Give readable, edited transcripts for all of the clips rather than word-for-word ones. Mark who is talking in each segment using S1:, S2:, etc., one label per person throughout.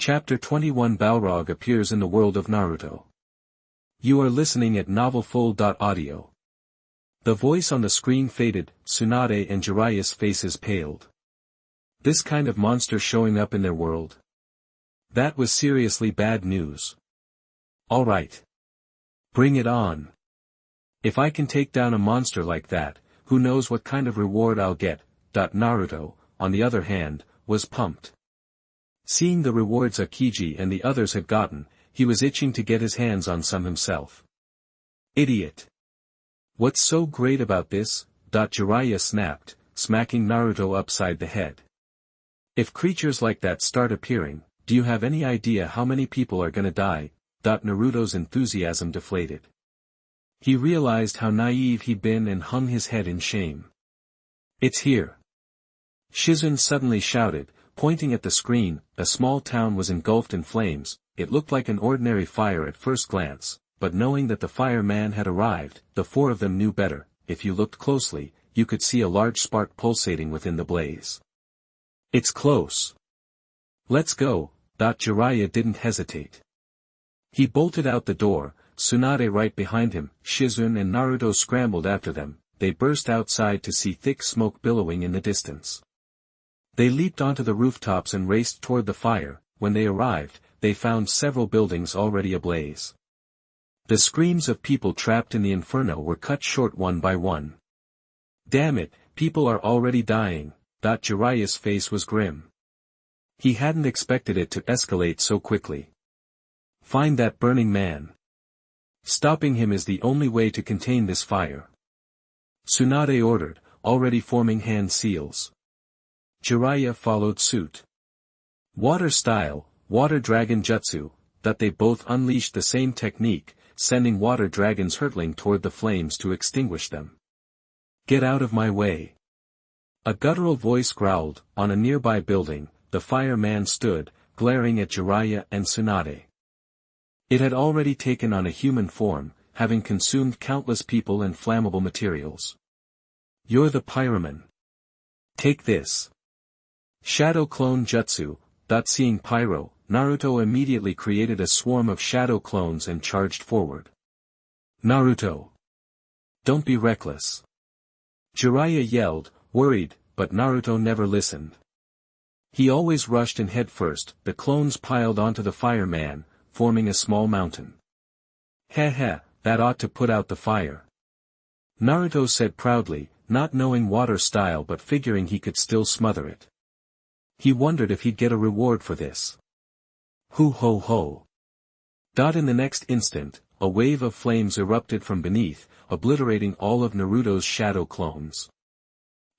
S1: Chapter 21 Balrog appears in the world of Naruto. You are listening at novelfull.audio. The voice on the screen faded, Tsunade and Jiraiya's faces paled. This kind of monster showing up in their world? That was seriously bad news. Alright. Bring it on. If I can take down a monster like that, who knows what kind of reward I'll get. Naruto, on the other hand, was pumped. Seeing the rewards Akiji and the others had gotten, he was itching to get his hands on some himself. Idiot. What's so great about this? Jiraiya snapped, smacking Naruto upside the head. If creatures like that start appearing, do you have any idea how many people are gonna die? Naruto's enthusiasm deflated. He realized how naive he'd been and hung his head in shame. It's here. Xie Yun suddenly shouted, pointing at the screen. A small town was engulfed in flames. It looked like an ordinary fire at first glance, but knowing that the fireman had arrived, the four of them knew better. If you looked closely, you could see a large spark pulsating within the blaze. It's close. Let's go. Jiraiya didn't hesitate. He bolted out the door, Tsunade right behind him. Xie Yun and Naruto scrambled after them. They burst outside to see thick smoke billowing in the distance. They leaped onto the rooftops and raced toward the fire. When they arrived, they found several buildings already ablaze. The screams of people trapped in the inferno were cut short one by one. Damn it, people are already dying. Jiraiya's face was grim. He hadn't expected it to escalate so quickly. Find that burning man. Stopping him is the only way to contain this fire. Tsunade ordered, already forming hand seals. Jiraiya followed suit. Water style, water dragon jutsu, they both unleashed the same technique, sending water dragons hurtling toward the flames to extinguish them. Get out of my way. A guttural voice growled. On a nearby building, the fireman stood, glaring at Jiraiya and Tsunade. It had already taken on a human form, having consumed countless people and flammable materials. You're the pyroman. Take this. Shadow clone jutsu. Seeing pyro, Naruto immediately created a swarm of shadow clones and charged forward. Naruto. Don't be reckless. Jiraiya yelled, worried, but Naruto never listened. He always rushed in head first. The clones piled onto the fireman, forming a small mountain. Heh, that ought to put out the fire. Naruto said proudly, not knowing water style but figuring he could still smother it. He wondered if he'd get a reward for this. Hoo ho ho. In the next instant, a wave of flames erupted from beneath, obliterating all of Naruto's shadow clones.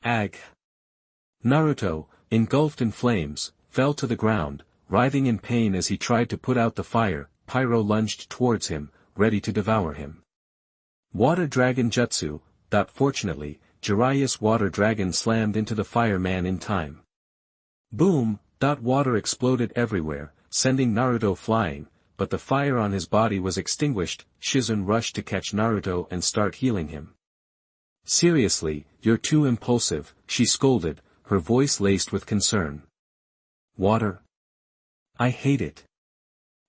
S1: Ag. Naruto, engulfed in flames, fell to the ground, writhing in pain as he tried to put out the fire. Pyro lunged towards him, ready to devour him. Water dragon jutsu. Fortunately, Jiraiya's water dragon slammed into the fireman in time. Boom. Water exploded everywhere, sending Naruto flying, but the fire on his body was extinguished. Xie Yun rushed to catch Naruto and start healing him. Seriously, you're too impulsive, she scolded, her voice laced with concern. Water? I hate it.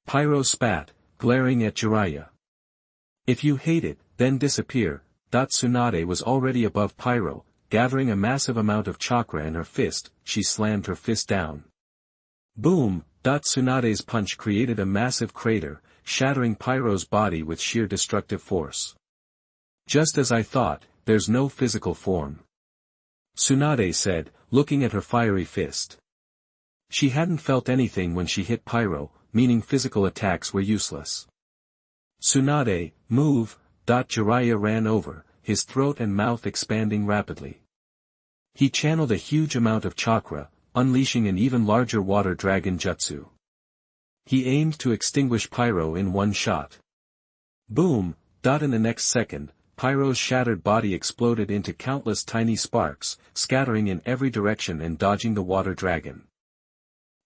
S1: Pyro spat, glaring at Jiraiya. If you hate it, then disappear. Tsunade was already above Pyro, gathering a massive amount of chakra in her fist. She slammed her fist down. Boom. Tsunade's punch created a massive crater, shattering Pyro's body with sheer destructive force. Just as I thought, there's no physical form. Tsunade said, looking at her fiery fist. She hadn't felt anything when she hit Pyro, meaning physical attacks were useless. Tsunade, move. Jiraiya ran over, his throat and mouth expanding rapidly. He channeled a huge amount of chakra, unleashing an even larger water dragon jutsu. He aimed to extinguish Pyro in one shot. Boom. In the next second, Pyro's shattered body exploded into countless tiny sparks, scattering in every direction and dodging the water dragon.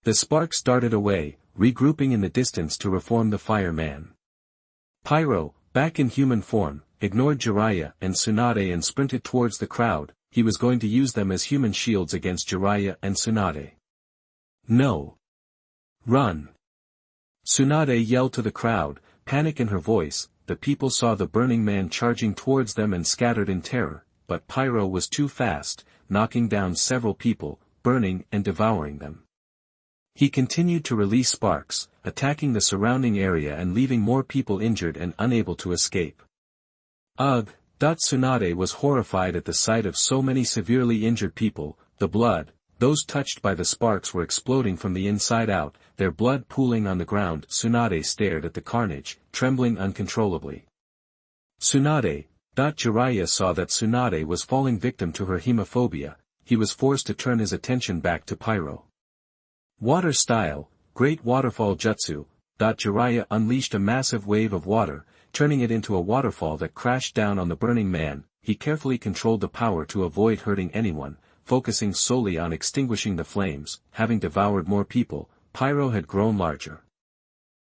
S1: The sparks darted away, regrouping in the distance to reform the fireman. Pyro, back in human form, ignored Jiraiya and Tsunade and sprinted towards the crowd. He was going to use them as human shields against Jiraiya and Tsunade. No. Run. Tsunade yelled to the crowd, panic in her voice. The people saw the burning man charging towards them and scattered in terror, but Pyro was too fast, knocking down several people, burning and devouring them. He continued to release sparks, attacking the surrounding area and leaving more people injured and unable to escape. Ugh! Tsunade was horrified at the sight of so many severely injured people. The blood, those touched by the sparks were exploding from the inside out, their blood pooling on the ground. Tsunade stared at the carnage, trembling uncontrollably. Tsunade! Jiraiya saw that Tsunade was falling victim to her hemophobia. He was forced to turn his attention back to Pyro. Water style, Great Waterfall Jutsu. Jiraiya unleashed a massive wave of water, turning it into a waterfall that crashed down on the burning man. He carefully controlled the power to avoid hurting anyone, focusing solely on extinguishing the flames. Having devoured more people, Pyro had grown larger.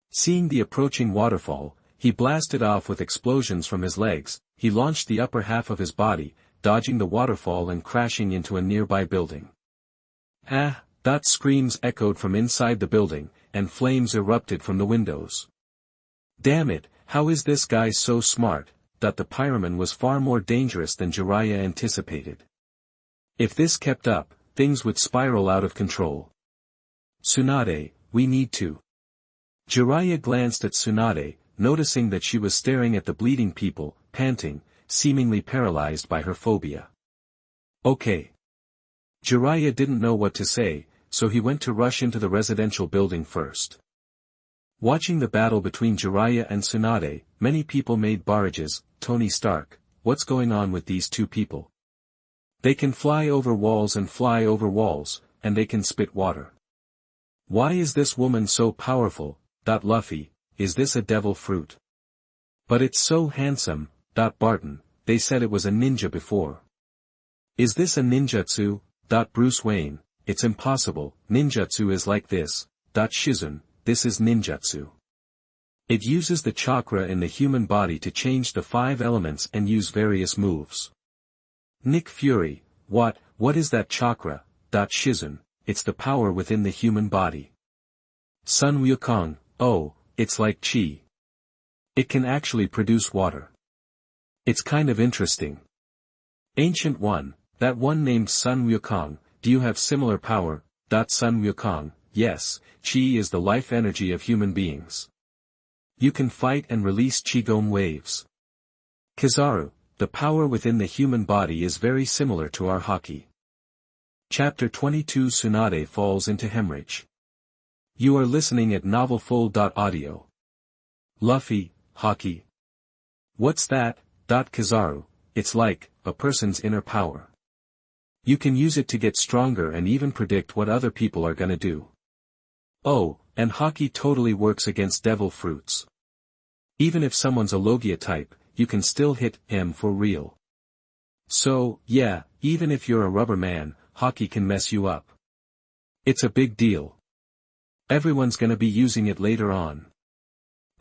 S1: Seeing the approaching waterfall, he blasted off with explosions from his legs. He launched the upper half of his body, dodging the waterfall and crashing into a nearby building. Ah! Screams echoed from inside the building, and flames erupted from the windows. Damn it, how is this guy so smart? The pyroman was far more dangerous than Jiraiya anticipated. If this kept up, things would spiral out of control. Tsunade, we need to. Jiraiya glanced at Tsunade, noticing that she was staring at the bleeding people, panting, seemingly paralyzed by her phobia. Okay. Jiraiya didn't know what to say, so he went to rush into the residential building first. Watching the battle between Jiraiya and Tsunade, many people made barrages. Tony Stark, what's going on with these two people? They can fly over walls, and they can spit water. Why is this woman so powerful? Luffy, is this a devil fruit? But it's so handsome. Barton, they said it was a ninja before. Is this a ninjutsu? Bruce Wayne, it's impossible. Ninjutsu is like this. Shizun, this is ninjutsu. It uses the chakra in the human body to change the 5 elements and use various moves. Nick Fury, what is that chakra? Shizun, it's the power within the human body. Sun Wukong, oh, it's like chi. It can actually produce water. It's kind of interesting. Ancient One, that one named Sun Wukong, do you have similar power? Sun Wukong, yes, chi is the life energy of human beings. You can fight and release qigong waves. Kizaru, the power within the human body is very similar to our haki. Chapter 22 Tsunade falls into hemorrhage. You are listening at novelfull.audio. Luffy, haki. What's that? Kizaru, it's like a person's inner power. You can use it to get stronger and even predict what other people are gonna do. Oh, and haki totally works against devil fruits. Even if someone's a Logia type, you can still hit him for real. So, yeah, even if you're a rubber man, haki can mess you up. It's a big deal. Everyone's gonna be using it later on.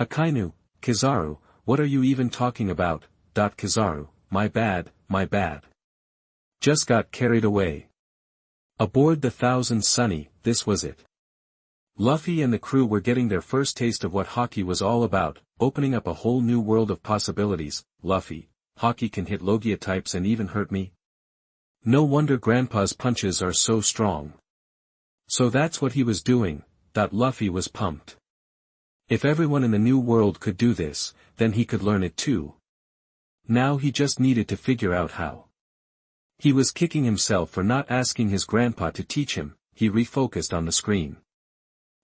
S1: Akainu, Kizaru, what are you even talking about? Kizaru, my bad. Just got carried away. Aboard the Thousand Sunny, this was it. Luffy and the crew were getting their first taste of what haki was all about, opening up a whole new world of possibilities. Luffy, haki can hit Logia types and even hurt me? No wonder Grandpa's punches are so strong. So that's what he was doing. Luffy was pumped. If everyone in the new world could do this, then he could learn it too. Now he just needed to figure out how. He was kicking himself for not asking his grandpa to teach him. He refocused on the screen.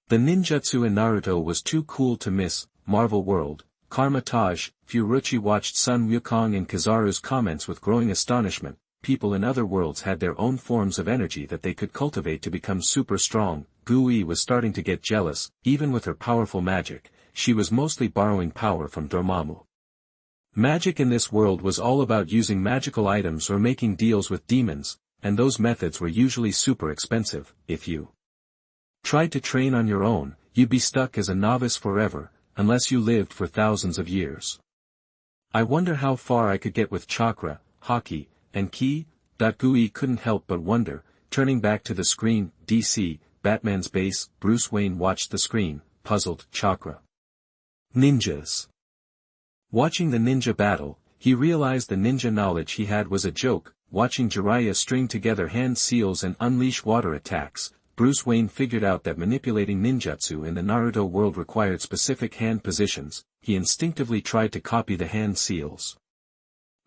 S1: The ninjutsu in Naruto was too cool to miss. Marvel World, Karma-Taj. Furuichi watched Sun Wukong and Kizaru's comments with growing astonishment. People in other worlds had their own forms of energy that they could cultivate to become super strong. Gui was starting to get jealous. Even with her powerful magic, she was mostly borrowing power from Dormammu. Magic in this world was all about using magical items or making deals with demons, and those methods were usually super expensive. If you tried to train on your own, you'd be stuck as a novice forever, unless you lived for thousands of years. I wonder how far I could get with chakra, haki, and ki? Gui couldn't help but wonder. Turning back to the screen, DC, Batman's base. Bruce Wayne watched the screen. puzzled, chakra. Ninjas. Watching the ninja battle, he realized the ninja knowledge he had was a joke. Watching Jiraiya string together hand seals and unleash water attacks, Bruce Wayne figured out that manipulating ninjutsu in the Naruto world required specific hand positions. He instinctively tried to copy the hand seals.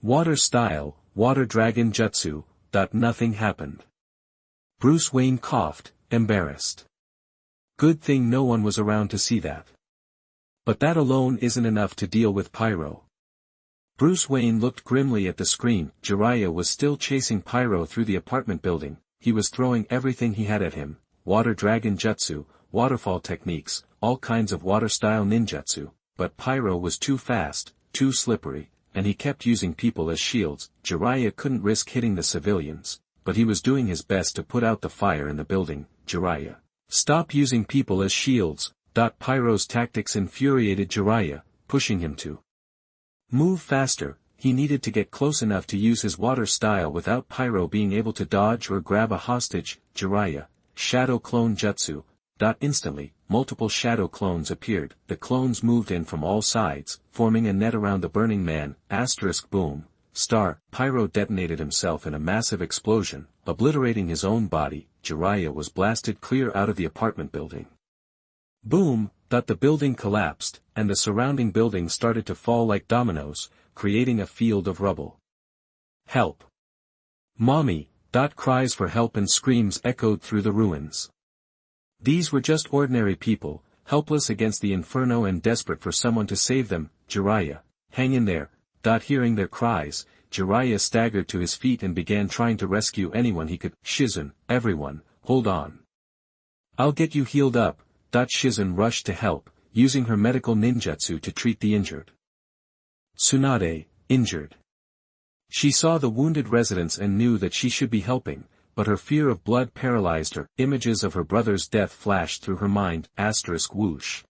S1: Water style, water dragon jutsu. Nothing happened. Bruce Wayne coughed, embarrassed. Good thing no one was around to see that. But that alone isn't enough to deal with Pyro. Bruce Wayne looked grimly at the screen. Jiraiya was still chasing Pyro through the apartment building. He was throwing everything he had at him, water dragon jutsu, waterfall techniques, all kinds of water-style ninjutsu, but Pyro was too fast, too slippery, and he kept using people as shields. Jiraiya couldn't risk hitting the civilians, but he was doing his best to put out the fire in the building. Jiraiya, stop using people as shields. Pyro's tactics infuriated Jiraiya, pushing him to move faster. He needed to get close enough to use his water style without Pyro being able to dodge or grab a hostage. Jiraiya, shadow clone jutsu. Instantly, multiple shadow clones appeared. The clones moved in from all sides, forming a net around the burning man. Boom. Pyro detonated himself in a massive explosion, obliterating his own body. Jiraiya was blasted clear out of the apartment building. Boom. The building collapsed, and the surrounding buildings started to fall like dominoes, creating a field of rubble. Help! Mommy! Cries for help and screams echoed through the ruins. These were just ordinary people, helpless against the inferno and desperate for someone to save them. Jiraiya, hang in there. Hearing their cries, Jiraiya staggered to his feet and began trying to rescue anyone he could. Shizun, everyone, hold on. I'll get you healed up. Shizun rushed to help, using her medical ninjutsu to treat the injured. Tsunade, injured. She saw the wounded residents and knew that she should be helping, but her fear of blood paralyzed her. Images of her brother's death flashed through her mind. Whoosh.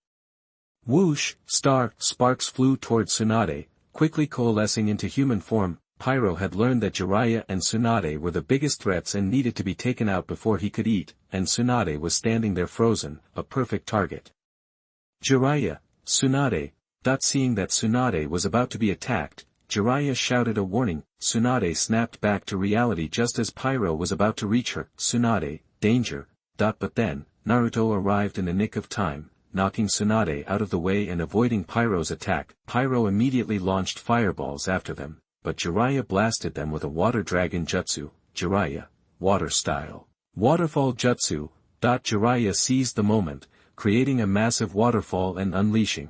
S1: Whoosh, sparks flew toward Tsunade, quickly coalescing into human form. Pyro had learned that Jiraiya and Tsunade were the biggest threats and needed to be taken out before he could eat, and Tsunade was standing there frozen, a perfect target. Jiraiya, Tsunade. Seeing that Tsunade was about to be attacked, Jiraiya shouted a warning. Tsunade snapped back to reality just as Pyro was about to reach her. Tsunade, danger. But then, Naruto arrived in the nick of time, knocking Tsunade out of the way and avoiding Pyro's attack. Pyro immediately launched fireballs after them, but Jiraiya blasted them with a water dragon jutsu. Jiraiya, water style. Waterfall jutsu. Jiraiya seized the moment, creating a massive waterfall and unleashing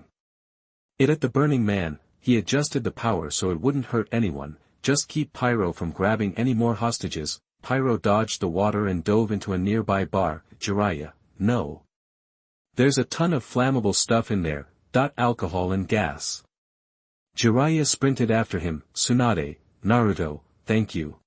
S1: it at the burning man. He adjusted the power so it wouldn't hurt anyone, just keep Pyro from grabbing any more hostages. Pyro dodged the water and dove into a nearby bar. Jiraiya, no. There's a ton of flammable stuff in there. Alcohol and gas. Jiraiya sprinted after him. Tsunade, Naruto, thank you.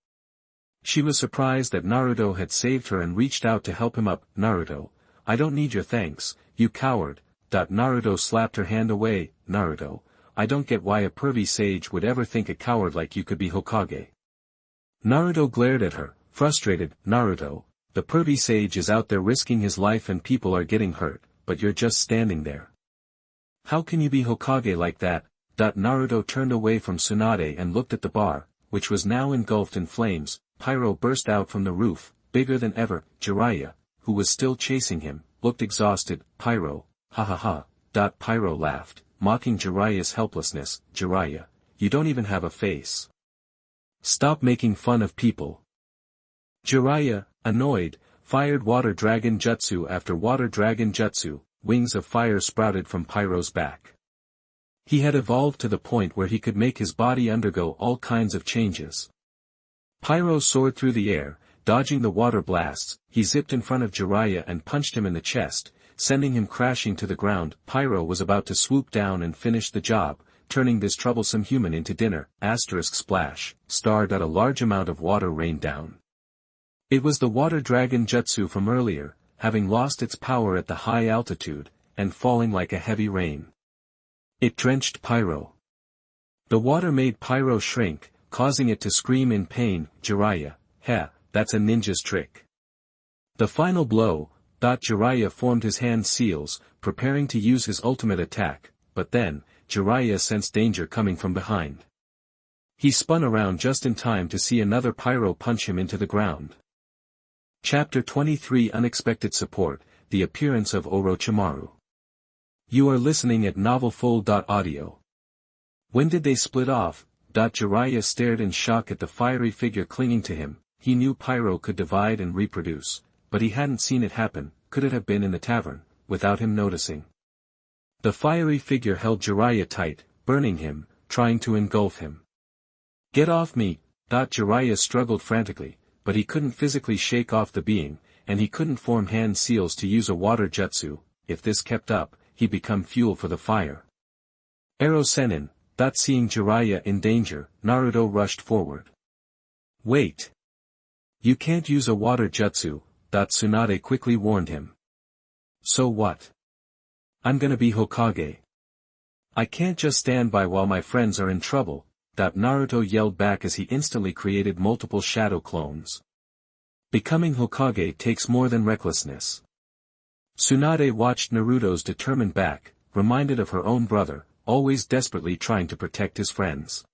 S1: She was surprised that Naruto had saved her and reached out to help him up. Naruto, I don't need your thanks, you coward. Naruto slapped her hand away. Naruto, I don't get why a pervy sage would ever think a coward like you could be Hokage. Naruto glared at her, frustrated. Naruto, the pervy sage is out there risking his life and people are getting hurt, but you're just standing there. How can you be Hokage like that? Naruto turned away from Tsunade and looked at the bar, which was now engulfed in flames. Pyro burst out from the roof, bigger than ever. Jiraiya, who was still chasing him, looked exhausted. Pyro, ha ha ha. Pyro laughed, mocking Jiraiya's helplessness. Jiraiya, you don't even have a face. Stop making fun of people. Jiraiya, annoyed, fired water dragon jutsu after water dragon jutsu. Wings of fire sprouted from Pyro's back. He had evolved to the point where he could make his body undergo all kinds of changes. Pyro soared through the air, dodging the water blasts. He zipped in front of Jiraiya and punched him in the chest, sending him crashing to the ground. Pyro was about to swoop down and finish the job, turning this troublesome human into dinner. Splash. A large amount of water rained down. It was the water dragon jutsu from earlier, having lost its power at the high altitude, and falling like a heavy rain. It drenched Pyro. The water made Pyro shrink, causing it to scream in pain. Jiraiya, that's a ninja's trick. The final blow. Jiraiya formed his hand seals, preparing to use his ultimate attack, but then, Jiraiya sensed danger coming from behind. He spun around just in time to see another pyro punch him into the ground. Chapter 23 Unexpected Support, The Appearance of Orochimaru. You are listening at novelfull.audio. When did they split off? Jiraiya stared in shock at the fiery figure clinging to him. He knew pyro could divide and reproduce, but he hadn't seen it happen. Could it have been in the tavern, without him noticing? The fiery figure held Jiraiya tight, burning him, trying to engulf him. Get off me! Jiraiya struggled frantically, but he couldn't physically shake off the being, and he couldn't form hand seals to use a water jutsu. If this kept up, he'd become fuel for the fire. Arrow Sennin, seeing Jiraiya in danger, Naruto rushed forward. Wait! You can't use a water jutsu, Tsunade quickly warned him. So what? I'm gonna be Hokage. I can't just stand by while my friends are in trouble, Naruto yelled back as he instantly created multiple shadow clones. Becoming Hokage takes more than recklessness. Tsunade watched Naruto's determined back, reminded of her own brother, always desperately trying to protect his friends.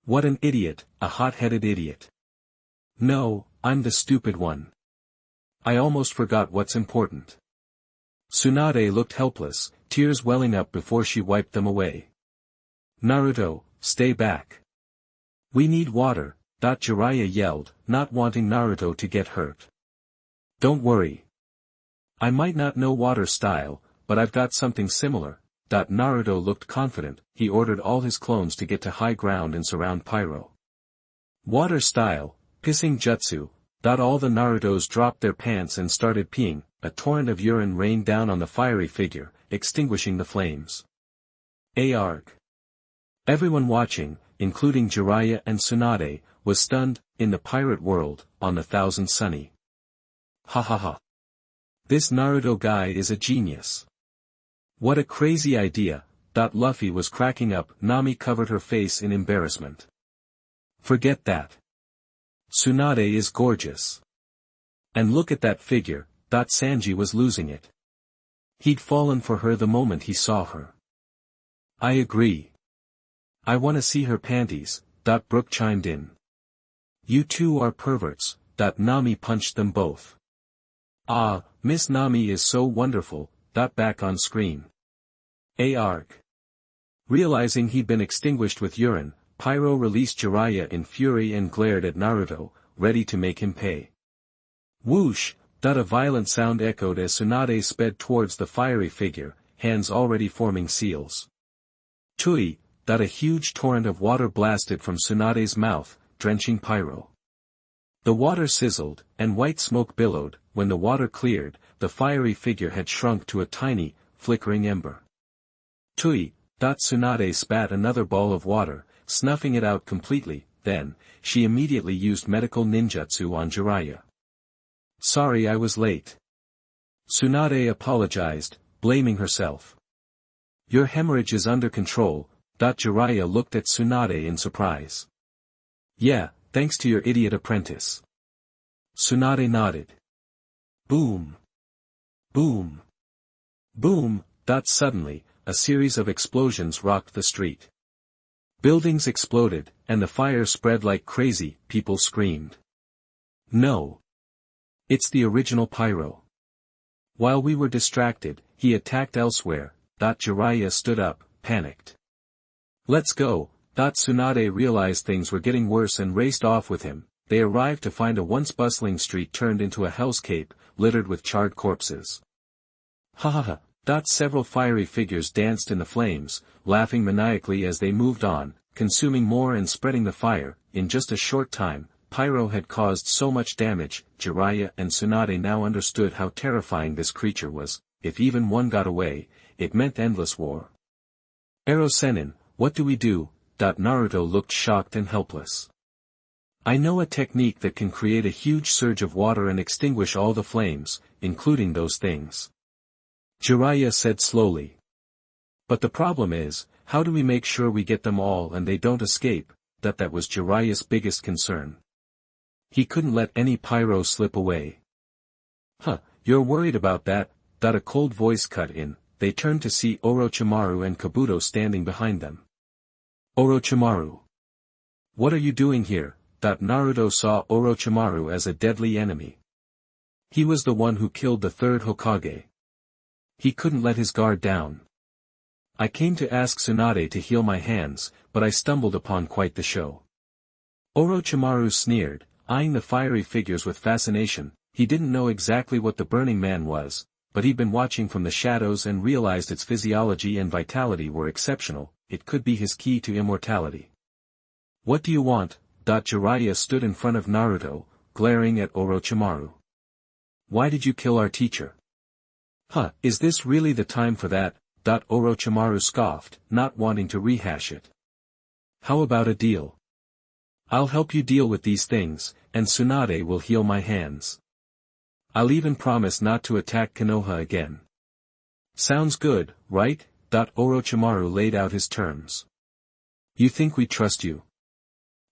S1: What an idiot, a hot-headed idiot. No, I'm the stupid one. I almost forgot what's important. Tsunade looked helpless, tears welling up before she wiped them away. Naruto, stay back. We need water, Jiraiya yelled, not wanting Naruto to get hurt. Don't worry. I might not know water style, but I've got something similar. Naruto looked confident. He ordered all his clones to get to high ground and surround Pyro. Water style, pissing jutsu. All the Narutos dropped their pants and started peeing. A torrent of urine rained down on the fiery figure, extinguishing the flames. Arg. Everyone watching, including Jiraiya and Tsunade, was stunned. In the pirate world, on the Thousand Sunny. Ha ha ha. This Naruto guy is a genius. What a crazy idea. Luffy was cracking up. Nami covered her face in embarrassment. Forget that. Tsunade is gorgeous. And look at that figure. Sanji was losing it. He'd fallen for her the moment he saw her. I agree. I wanna see her panties. Brook chimed in. You two are perverts. Nami punched them both. Ah, Miss Nami is so wonderful. Back on screen. Arg. Realizing he'd been extinguished with urine, Pyro released Jiraiya in fury and glared at Naruto, ready to make him pay. Whoosh! A violent sound echoed as Tsunade sped towards the fiery figure, hands already forming seals. Tui! A huge torrent of water blasted from Tsunade's mouth, drenching Pyro. The water sizzled, and white smoke billowed. When the water cleared, the fiery figure had shrunk to a tiny, flickering ember. Tui! Tsunade spat another ball of water, snuffing it out completely. Then, she immediately used medical ninjutsu on Jiraiya. Sorry I was late. Tsunade apologized, blaming herself. Your hemorrhage is under control. Jiraiya looked at Tsunade in surprise. Yeah, thanks to your idiot apprentice. Tsunade nodded. Boom. Boom. Boom. Suddenly, a series of explosions rocked the street. Buildings exploded, and the fire spread like crazy. People screamed. No. It's the original Pyro. While we were distracted, he attacked elsewhere. Jiraiya stood up, panicked. Let's go. Tsunade realized things were getting worse and raced off with him. They arrived to find a once bustling street turned into a hellscape, littered with charred corpses. Ha ha ha. Several fiery figures danced in the flames, laughing maniacally as they moved on, consuming more and spreading the fire. In just a short time, Pyro had caused so much damage. Jiraiya and Tsunade now understood how terrifying this creature was. If even one got away, it meant endless war. Arrow Sennin, what do we do? Naruto looked shocked and helpless. I know a technique that can create a huge surge of water and extinguish all the flames, including those things. Jiraiya said slowly. But the problem is, how do we make sure we get them all and they don't escape? That was Jiraiya's biggest concern. He couldn't let any Pyro slip away. Huh, you're worried about that? A cold voice cut in. They turned to see Orochimaru and Kabuto standing behind them. Orochimaru. What are you doing here? Naruto saw Orochimaru as a deadly enemy. He was the one who killed the third Hokage. He couldn't let his guard down. I came to ask Tsunade to heal my hands, but I stumbled upon quite the show. Orochimaru sneered, eyeing the fiery figures with fascination. He didn't know exactly what the Burning Man was, but he'd been watching from the shadows and realized its physiology and vitality were exceptional. It could be his key to immortality. What do you want? Jiraiya stood in front of Naruto, glaring at Orochimaru. Why did you kill our teacher? Is this really the time for that? Orochimaru scoffed, not wanting to rehash it. How about a deal? I'll help you deal with these things, and Tsunade will heal my hands. I'll even promise not to attack Konoha again. Sounds good, right? Orochimaru laid out his terms. You think we trust you?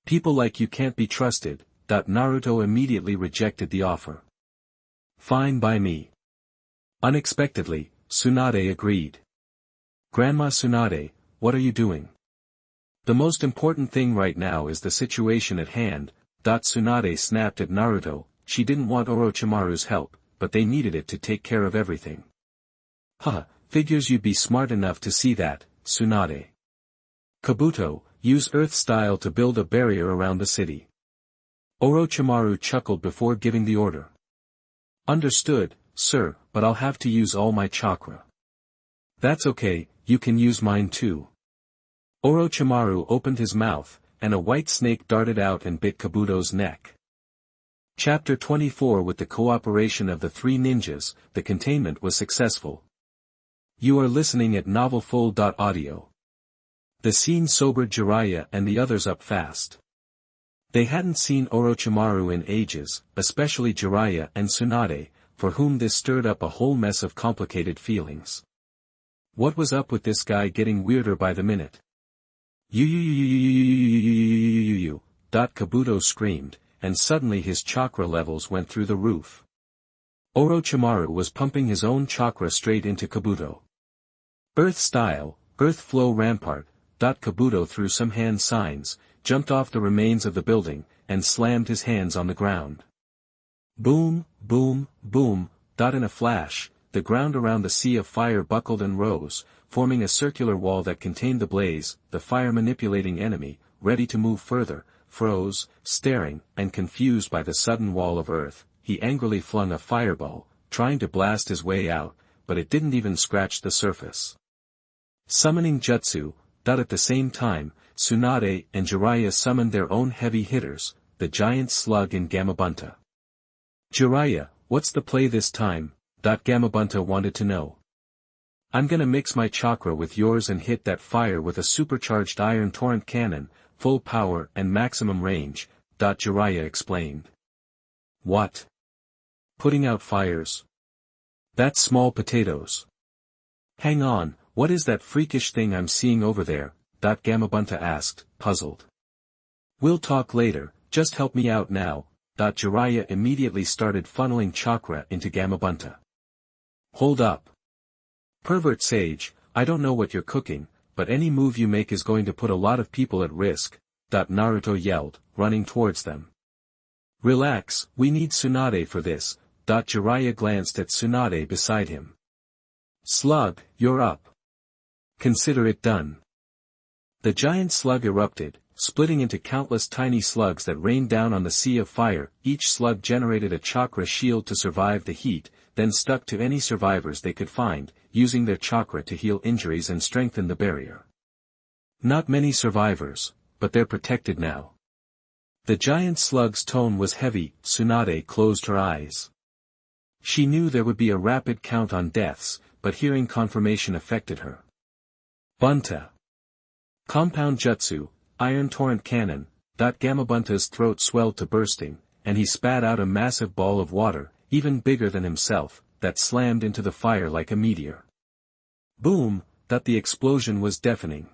S1: People like you can't be trusted. Naruto immediately rejected the offer. Fine by me. Unexpectedly, Tsunade agreed. Grandma Tsunade, what are you doing? The most important thing right now is the situation at hand. Tsunade snapped at Naruto. She didn't want Orochimaru's help, but they needed it to take care of everything. Figures you'd be smart enough to see that, Tsunade. Kabuto, use Earth style to build a barrier around the city. Orochimaru chuckled before giving the order. Understood, sir, but I'll have to use all my chakra. That's okay, you can use mine too. Orochimaru opened his mouth, and a white snake darted out and bit Kabuto's neck. Chapter 24. With the cooperation of the three ninjas, the containment was successful. You are listening at novelfull.audio. The scene sobered Jiraiya and the others up fast. They hadn't seen Orochimaru in ages, especially Jiraiya and Tsunade, for whom this stirred up a whole mess of complicated feelings. What was up with this guy getting weirder by the minute? Kabuto screamed, and suddenly his chakra levels went through the roof. Orochimaru was pumping his own chakra straight into Kabuto. Earth style, earth flow rampart. Kabuto threw some hand signs, jumped off the remains of the building, and slammed his hands on the ground. Boom, boom, boom. In a flash, the ground around the sea of fire buckled and rose, forming a circular wall that contained the blaze. The fire manipulating enemy, ready to move further, froze, staring, and confused by the sudden wall of earth. He angrily flung a fireball, trying to blast his way out, but it didn't even scratch the surface. Summoning jutsu. At the same time, Tsunade and Jiraiya summoned their own heavy hitters, the giant slug and Gamabunta. Jiraiya, what's the play this time? Gamabunta wanted to know. I'm gonna mix my chakra with yours and hit that fire with a supercharged iron torrent cannon, full power and maximum range, Jiraiya explained. What? Putting out fires? That's small potatoes. Hang on, what is that freakish thing I'm seeing over there? Gamabunta asked, puzzled. We'll talk later, just help me out now. Jiraiya immediately started funneling chakra into Gamabunta. Hold up. Pervert sage, I don't know what you're cooking, but any move you make is going to put a lot of people at risk. Naruto yelled, running towards them. Relax, we need Tsunade for this. Jiraiya glanced at Tsunade beside him. Slug, you're up. Consider it done. The giant slug erupted, splitting into countless tiny slugs that rained down on the sea of fire. Each slug generated a chakra shield to survive the heat, then stuck to any survivors they could find, using their chakra to heal injuries and strengthen the barrier. Not many survivors, but they're protected now. The giant slug's tone was heavy. Tsunade closed her eyes. She knew there would be a rapid count on deaths, but hearing confirmation affected her. Bunta. Compound jutsu, iron torrent cannon. Gamabunta's throat swelled to bursting, and he spat out a massive ball of water, even bigger than himself, that slammed into the fire like a meteor. Boom, the explosion was deafening.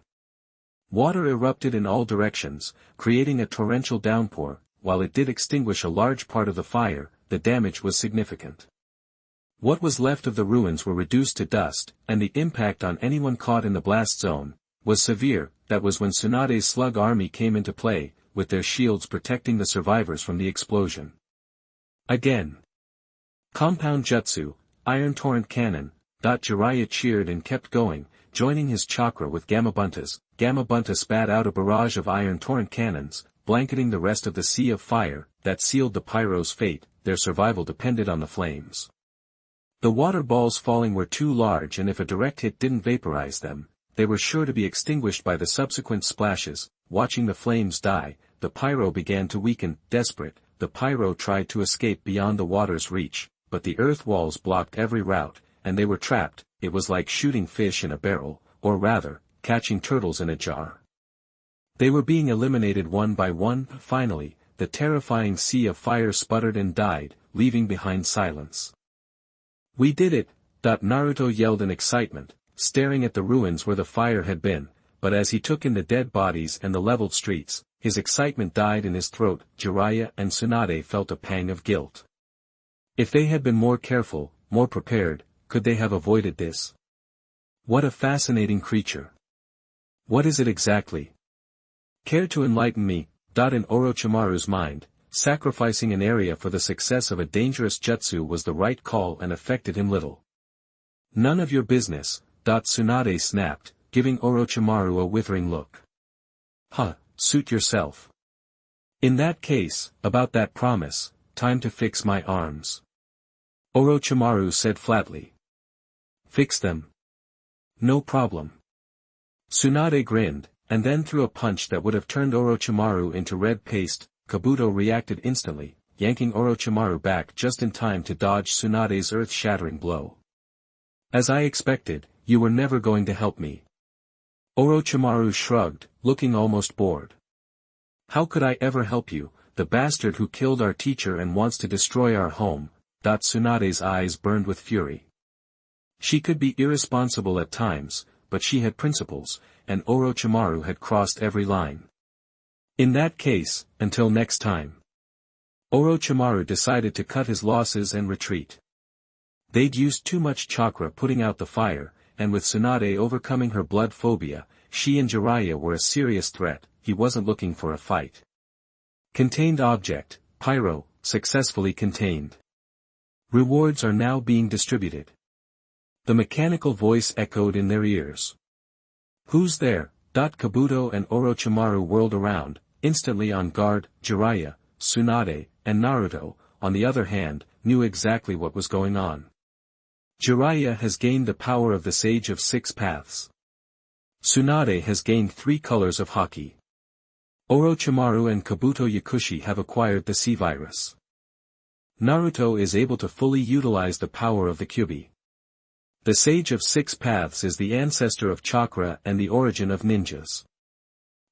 S1: Water erupted in all directions, creating a torrential downpour. While it did extinguish a large part of the fire, the damage was significant. What was left of the ruins were reduced to dust, and the impact on anyone caught in the blast zone was severe. That was when Tsunade's slug army came into play, with their shields protecting the survivors from the explosion. Again. Compound Jutsu, Iron Torrent Cannon. Jiraiya cheered and kept going, joining his chakra with Gamabunta's. Gamabunta spat out a barrage of Iron Torrent cannons, blanketing the rest of the Sea of Fire, that sealed the Pyro's fate. Their survival depended on the flames. The water balls falling were too large, and if a direct hit didn't vaporize them, they were sure to be extinguished by the subsequent splashes. Watching the flames die, the Pyro began to weaken. Desperate, the Pyro tried to escape beyond the water's reach, but the earth walls blocked every route, and they were trapped. It was like shooting fish in a barrel, or rather, catching turtles in a jar. They were being eliminated one by one. Finally, the terrifying Sea of Fire sputtered and died, leaving behind silence. "We did it!" Naruto yelled in excitement, staring at the ruins where the fire had been, but as he took in the dead bodies and the leveled streets, his excitement died in his throat. Jiraiya and Tsunade felt a pang of guilt. If they had been more careful, more prepared, could they have avoided this? What a fascinating creature. What is it exactly? Care to enlighten me? In Orochimaru's mind, sacrificing an area for the success of a dangerous jutsu was the right call and affected him little. "None of your business," Tsunade snapped, giving Orochimaru a withering look. Suit yourself. In that case, about that promise, time to fix my arms. Orochimaru said flatly. Fix them? No problem. Tsunade grinned, and then threw a punch that would have turned Orochimaru into red paste. Kabuto reacted instantly, yanking Orochimaru back just in time to dodge Tsunade's earth-shattering blow. "As I expected, you were never going to help me." Orochimaru shrugged, looking almost bored. "How could I ever help you, the bastard who killed our teacher and wants to destroy our home?" Tsunade's eyes burned with fury. She could be irresponsible at times, but she had principles, and Orochimaru had crossed every line. In that case, until next time. Orochimaru decided to cut his losses and retreat. They'd used too much chakra putting out the fire, and with Tsunade overcoming her blood phobia, she and Jiraiya were a serious threat. He wasn't looking for a fight. Contained object, Pyro, successfully contained. Rewards are now being distributed. The mechanical voice echoed in their ears. Who's there? Kabuto and Orochimaru whirled around, instantly on guard. Jiraiya, Tsunade, and Naruto, on the other hand, knew exactly what was going on. Jiraiya has gained the power of the Sage of Six Paths. Tsunade has gained 3 colors of Haki. Orochimaru and Kabuto Yakushi have acquired the Sea Virus. Naruto is able to fully utilize the power of the Kyuubi. The Sage of Six Paths is the ancestor of chakra and the origin of ninjas.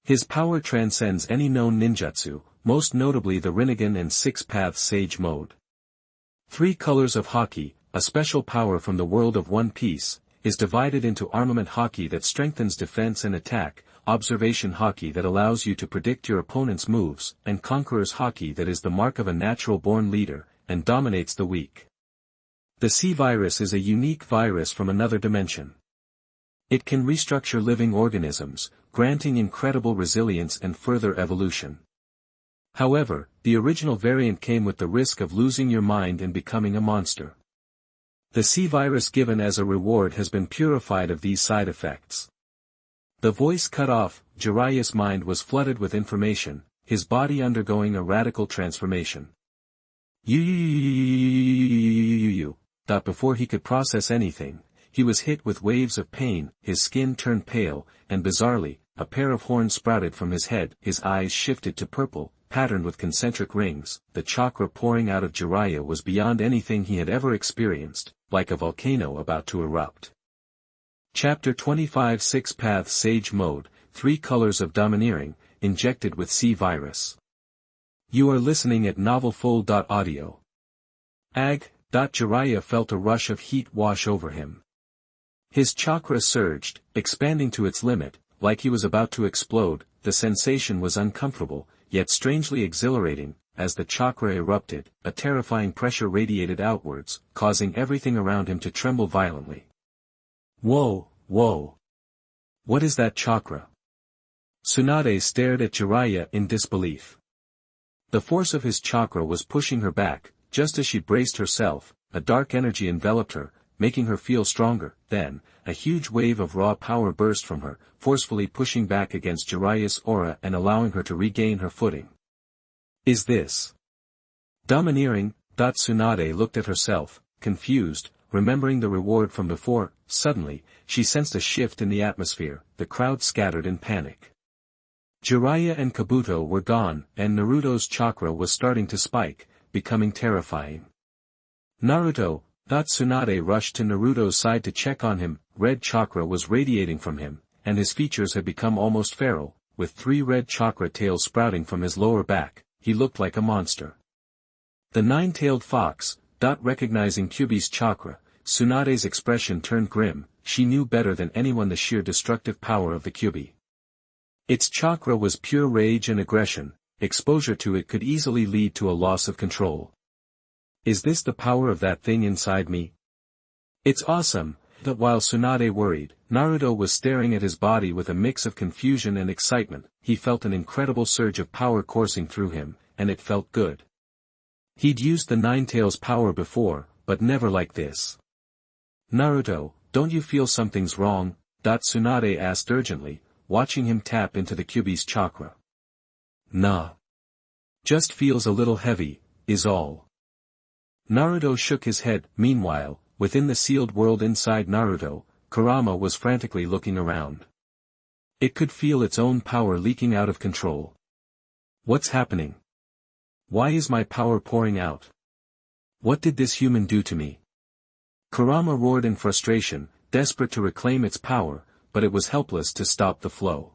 S1: His power transcends any known ninjutsu, most notably the Rinnegan and Six Paths Sage mode. 3 colors of Haki, a special power from the world of One Piece, is divided into armament Haki that strengthens defense and attack, observation Haki that allows you to predict your opponent's moves, and conqueror's Haki that is the mark of a natural-born leader, and dominates the weak. The Sea Virus is a unique virus from another dimension. It can restructure living organisms, granting incredible resilience and further evolution. However, the original variant came with the risk of losing your mind and becoming a monster. The Sea Virus given as a reward has been purified of these side effects. The voice cut off. Jiraiya's mind was flooded with information, his body undergoing a radical transformation. Before he could process anything, he was hit with waves of pain, his skin turned pale, and bizarrely, a pair of horns sprouted from his head. His eyes shifted to purple, patterned with concentric rings. The chakra pouring out of Jiraiya was beyond anything he had ever experienced, like a volcano about to erupt. Chapter 25 Six Paths Sage Mode, 3 Colors of Domineering, Injected with Sea Virus. You are listening at novelfull.audio. Jiraiya felt a rush of heat wash over him. His chakra surged, expanding to its limit, like he was about to explode. The sensation was uncomfortable, yet strangely exhilarating. as the chakra erupted, a terrifying pressure radiated outwards, causing everything around him to tremble violently. Whoa, whoa! What is that chakra? Tsunade stared at Jiraiya in disbelief. The force of his chakra was pushing her back, just as she braced herself, a dark energy enveloped her, making her feel stronger. Then, a huge wave of raw power burst from her, forcefully pushing back against Jiraiya's aura and allowing her to regain her footing. Is this domineering? Tsunade looked at herself, confused, remembering the reward from before. Suddenly, she sensed a shift in the atmosphere. The crowd scattered in panic. Jiraiya and Kabuto were gone, and Naruto's chakra was starting to spike, becoming terrifying. Naruto! Tsunade rushed to Naruto's side to check on him. Red chakra was radiating from him, and his features had become almost feral, with 3 red chakra tails sprouting from his lower back. He looked like a monster. The 9-tailed fox. Recognizing Kyuubi's chakra, Tsunade's expression turned grim. She knew better than anyone the sheer destructive power of the Kyuubi. Its chakra was pure rage and aggression. Exposure to it could easily lead to a loss of control. Is this the power of that thing inside me? It's awesome. That while Tsunade worried, Naruto was staring at his body with a mix of confusion and excitement. He felt an incredible surge of power coursing through him, and it felt good. He'd used the 9-tails power before, but never like this. Naruto, don't you feel something's wrong? Tsunade asked urgently, watching him tap into the Kyuubi's chakra. Nah. Just feels a little heavy, is all. Naruto shook his head. Meanwhile, within the sealed world inside Naruto, Kurama was frantically looking around. It could feel its own power leaking out of control. What's happening? Why is my power pouring out? What did this human do to me? Kurama roared in frustration, desperate to reclaim its power, but it was helpless to stop the flow.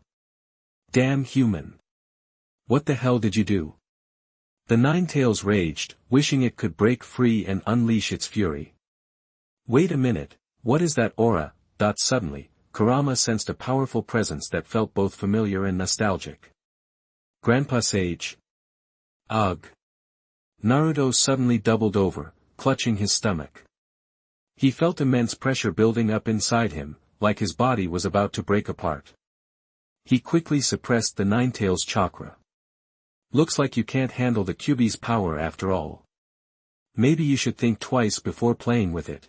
S1: Damn human! What the hell did you do? The 9-tails raged, wishing it could break free and unleash its fury. Wait a minute, what is that aura? Suddenly, Kurama sensed a powerful presence that felt both familiar and nostalgic. Grandpa Sage? Ugh! Naruto suddenly doubled over, clutching his stomach. He felt immense pressure building up inside him, like his body was about to break apart. He quickly suppressed the 9-tails chakra. Looks like you can't handle the Kyuubi's power after all. Maybe you should think twice before playing with it.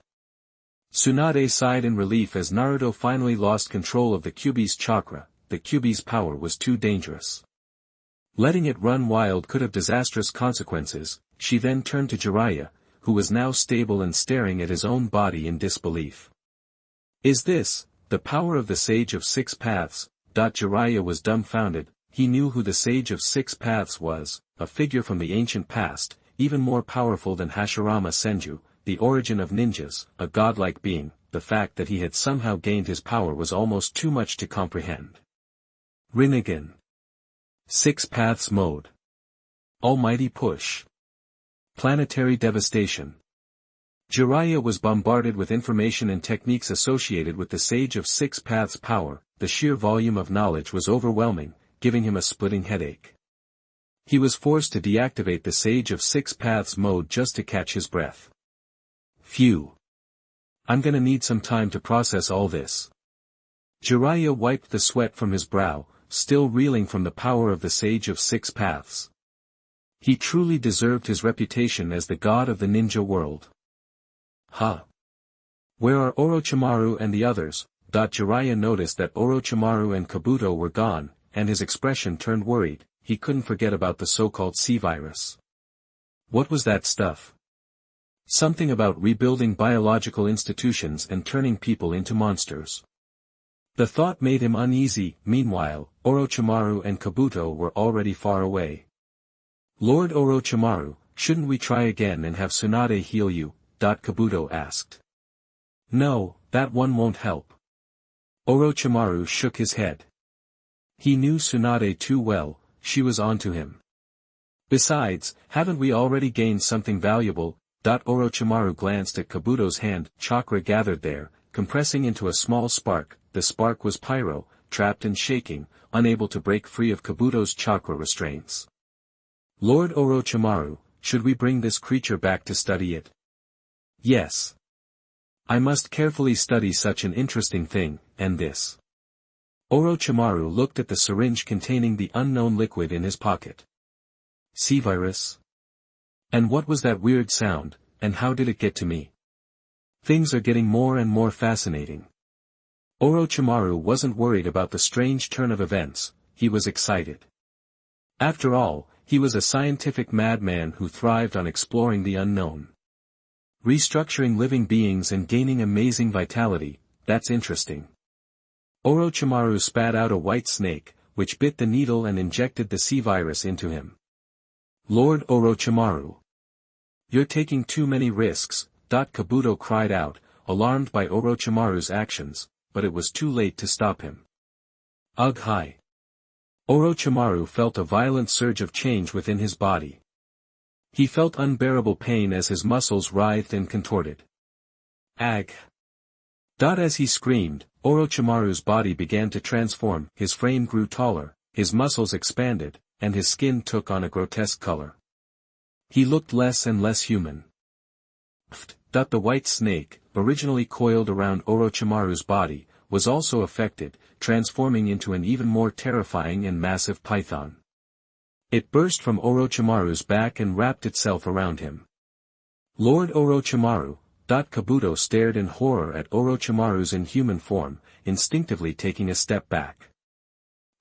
S1: Tsunade sighed in relief as Naruto finally lost control of the Kyuubi's chakra. The Kyuubi's power was too dangerous. Letting it run wild could have disastrous consequences. She then turned to Jiraiya, who was now stable and staring at his own body in disbelief. Is this the power of the Sage of 6 Paths? Jiraiya was dumbfounded. He knew who the Sage of 6 Paths was, a figure from the ancient past, even more powerful than Hashirama Senju, the origin of ninjas, a godlike being. The fact that he had somehow gained his power was almost too much to comprehend. Rinnegan. 6 Paths Mode. Almighty Push. Planetary Devastation. Jiraiya was bombarded with information and techniques associated with the Sage of 6 Paths power. The sheer volume of knowledge was overwhelming, giving him a splitting headache. He was forced to deactivate the Sage of 6 Paths mode just to catch his breath. Phew. I'm gonna need some time to process all this. Jiraiya wiped the sweat from his brow, still reeling from the power of the Sage of 6 Paths. He truly deserved his reputation as the god of the ninja world. Huh. Where are Orochimaru and the others? Jiraiya noticed that Orochimaru and Kabuto were gone, and his expression turned worried. He couldn't forget about the so-called sea virus. What was that stuff? Something about rebuilding biological institutions and turning people into monsters. The thought made him uneasy. Meanwhile, Orochimaru and Kabuto were already far away. Lord Orochimaru, shouldn't we try again and have Tsunade heal you? Kabuto asked. No, that one won't help. Orochimaru shook his head. He knew Tsunade too well, she was onto him. Besides, haven't we already gained something valuable? Orochimaru glanced at Kabuto's hand. Chakra gathered there, compressing into a small spark. The spark was pyro, trapped and shaking, unable to break free of Kabuto's chakra restraints. Lord Orochimaru, should we bring this creature back to study it? Yes. I must carefully study such an interesting thing, and this. Orochimaru looked at the syringe containing the unknown liquid in his pocket. Sea virus? And what was that weird sound, and how did it get to me? Things are getting more and more fascinating. Orochimaru wasn't worried about the strange turn of events, he was excited. After all, he was a scientific madman who thrived on exploring the unknown. Restructuring living beings and gaining amazing vitality, that's interesting. Orochimaru spat out a white snake, which bit the needle and injected the sea virus into him. Lord Orochimaru. You're taking too many risks, Kabuto cried out, alarmed by Orochimaru's actions, but it was too late to stop him. Ugh hi. Orochimaru felt a violent surge of change within his body. He felt unbearable pain as his muscles writhed and contorted. Ag. As he screamed, Orochimaru's body began to transform, his frame grew taller, his muscles expanded, and his skin took on a grotesque color. He looked less and less human. The white snake, originally coiled around Orochimaru's body, was also affected, transforming into an even more terrifying and massive python. It burst from Orochimaru's back and wrapped itself around him. Lord Orochimaru, Kabuto stared in horror at Orochimaru's inhuman form, instinctively taking a step back.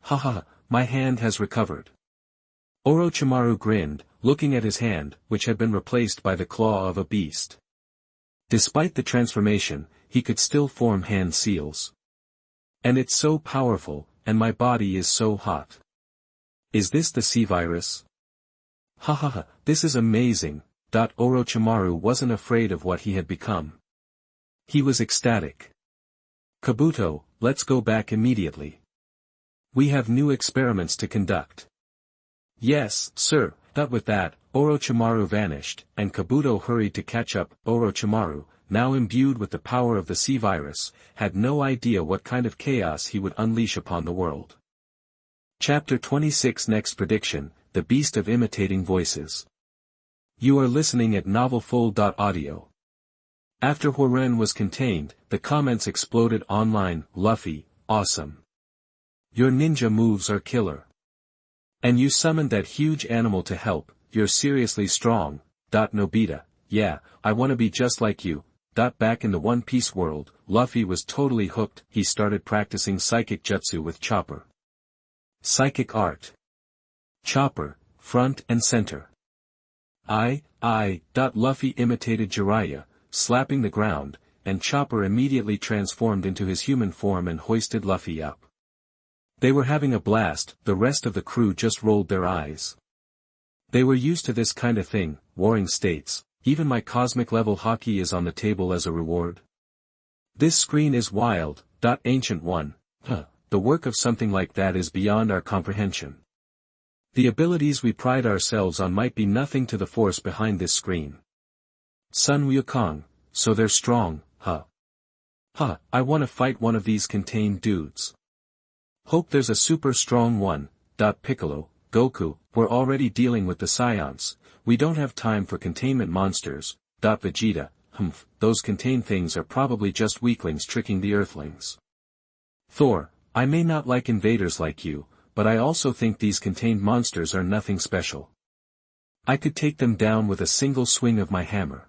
S1: Haha, my hand has recovered. Orochimaru grinned, looking at his hand, which had been replaced by the claw of a beast. Despite the transformation, he could still form hand seals. And it's so powerful, and my body is so hot. Is this the sea virus? Hahaha, this is amazing. Orochimaru wasn't afraid of what he had become. He was ecstatic. Kabuto, let's go back immediately. We have new experiments to conduct. Yes, sir. With that, Orochimaru vanished, and Kabuto hurried to catch up. Orochimaru, now imbued with the power of the sea virus, had no idea what kind of chaos he would unleash upon the world. Chapter 26 Next prediction, The Beast of Imitating Voices. You are listening at novelfull.audio. After Horen was contained, the comments exploded online. Luffy, awesome. Your ninja moves are killer. And you summoned that huge animal to help, you're seriously strong. Nobita, yeah, I wanna be just like you. Back in the One Piece world, Luffy was totally hooked. He started practicing psychic jutsu with Chopper. Psychic art. Chopper, front and center. Luffy imitated Jiraiya, slapping the ground, and Chopper immediately transformed into his human form and hoisted Luffy up. They were having a blast, the rest of the crew just rolled their eyes. They were used to this kind of thing, Warring states, even my cosmic level hockey is on the table as a reward. This screen is wild, Ancient One, the work of something like that is beyond our comprehension. The abilities we pride ourselves on might be nothing to the force behind this screen. Sun Wukong, so they're strong, I wanna fight one of these contained dudes. Hope there's a super strong one. Piccolo, Goku, we're already dealing with the Scions, we don't have time for containment monsters. Vegeta, those contained things are probably just weaklings tricking the Earthlings. Thor, I may not like invaders like you, but I also think these contained monsters are nothing special. I could take them down with a single swing of my hammer.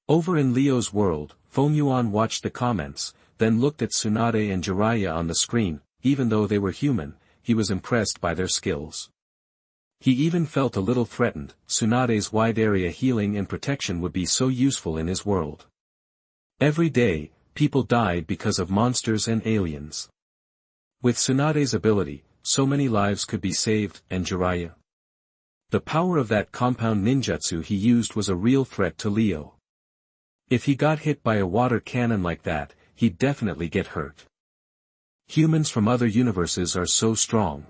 S1: Over in Leo's world, Feng Yuan watched the comments, then looked at Tsunade and Jiraiya on the screen. Even though they were human, he was impressed by their skills. He even felt a little threatened. Tsunade's wide area healing and protection would be so useful in his world. Every day, people died because of monsters and aliens. With Tsunade's ability, so many lives could be saved, and Jiraiya. The power of that compound ninjutsu he used was a real threat to Leo. If he got hit by a water cannon like that, he'd definitely get hurt. Humans from other universes are so strong.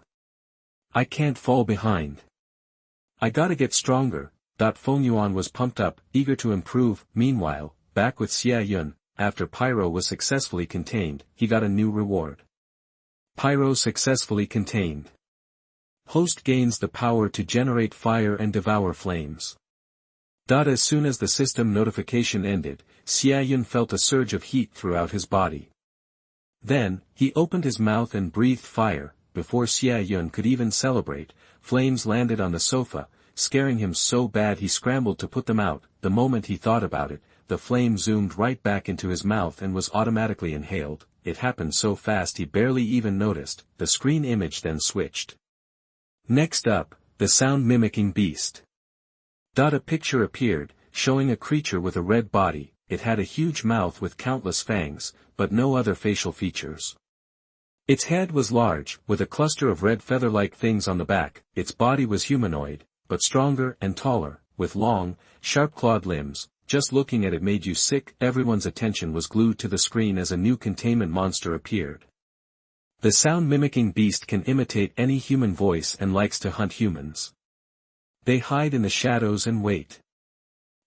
S1: I can't fall behind. I gotta get stronger. Feng Yuan was pumped up, eager to improve. Meanwhile, back with Xie Yun, after Pyro was successfully contained, he got a new reward. Pyro successfully contained. Host gains the power to generate fire and devour flames. As soon as the system notification ended, Xie Yun felt a surge of heat throughout his body. Then, he opened his mouth and breathed fire. Before Xie Yun could even celebrate, flames landed on the sofa, scaring him so bad he scrambled to put them out. The moment he thought about it, the flame zoomed right back into his mouth and was automatically inhaled. It happened so fast he barely even noticed. The screen image then switched. Next up, the sound-mimicking beast. A picture appeared, showing a creature with a red body. It had a huge mouth with countless fangs, but no other facial features. Its head was large, with a cluster of red feather-like things on the back. Its body was humanoid, but stronger and taller, with long, sharp-clawed limbs. Just looking at it made you sick. Everyone's attention was glued to the screen as a new containment monster appeared. The sound-mimicking beast can imitate any human voice and likes to hunt humans. They hide in the shadows and wait.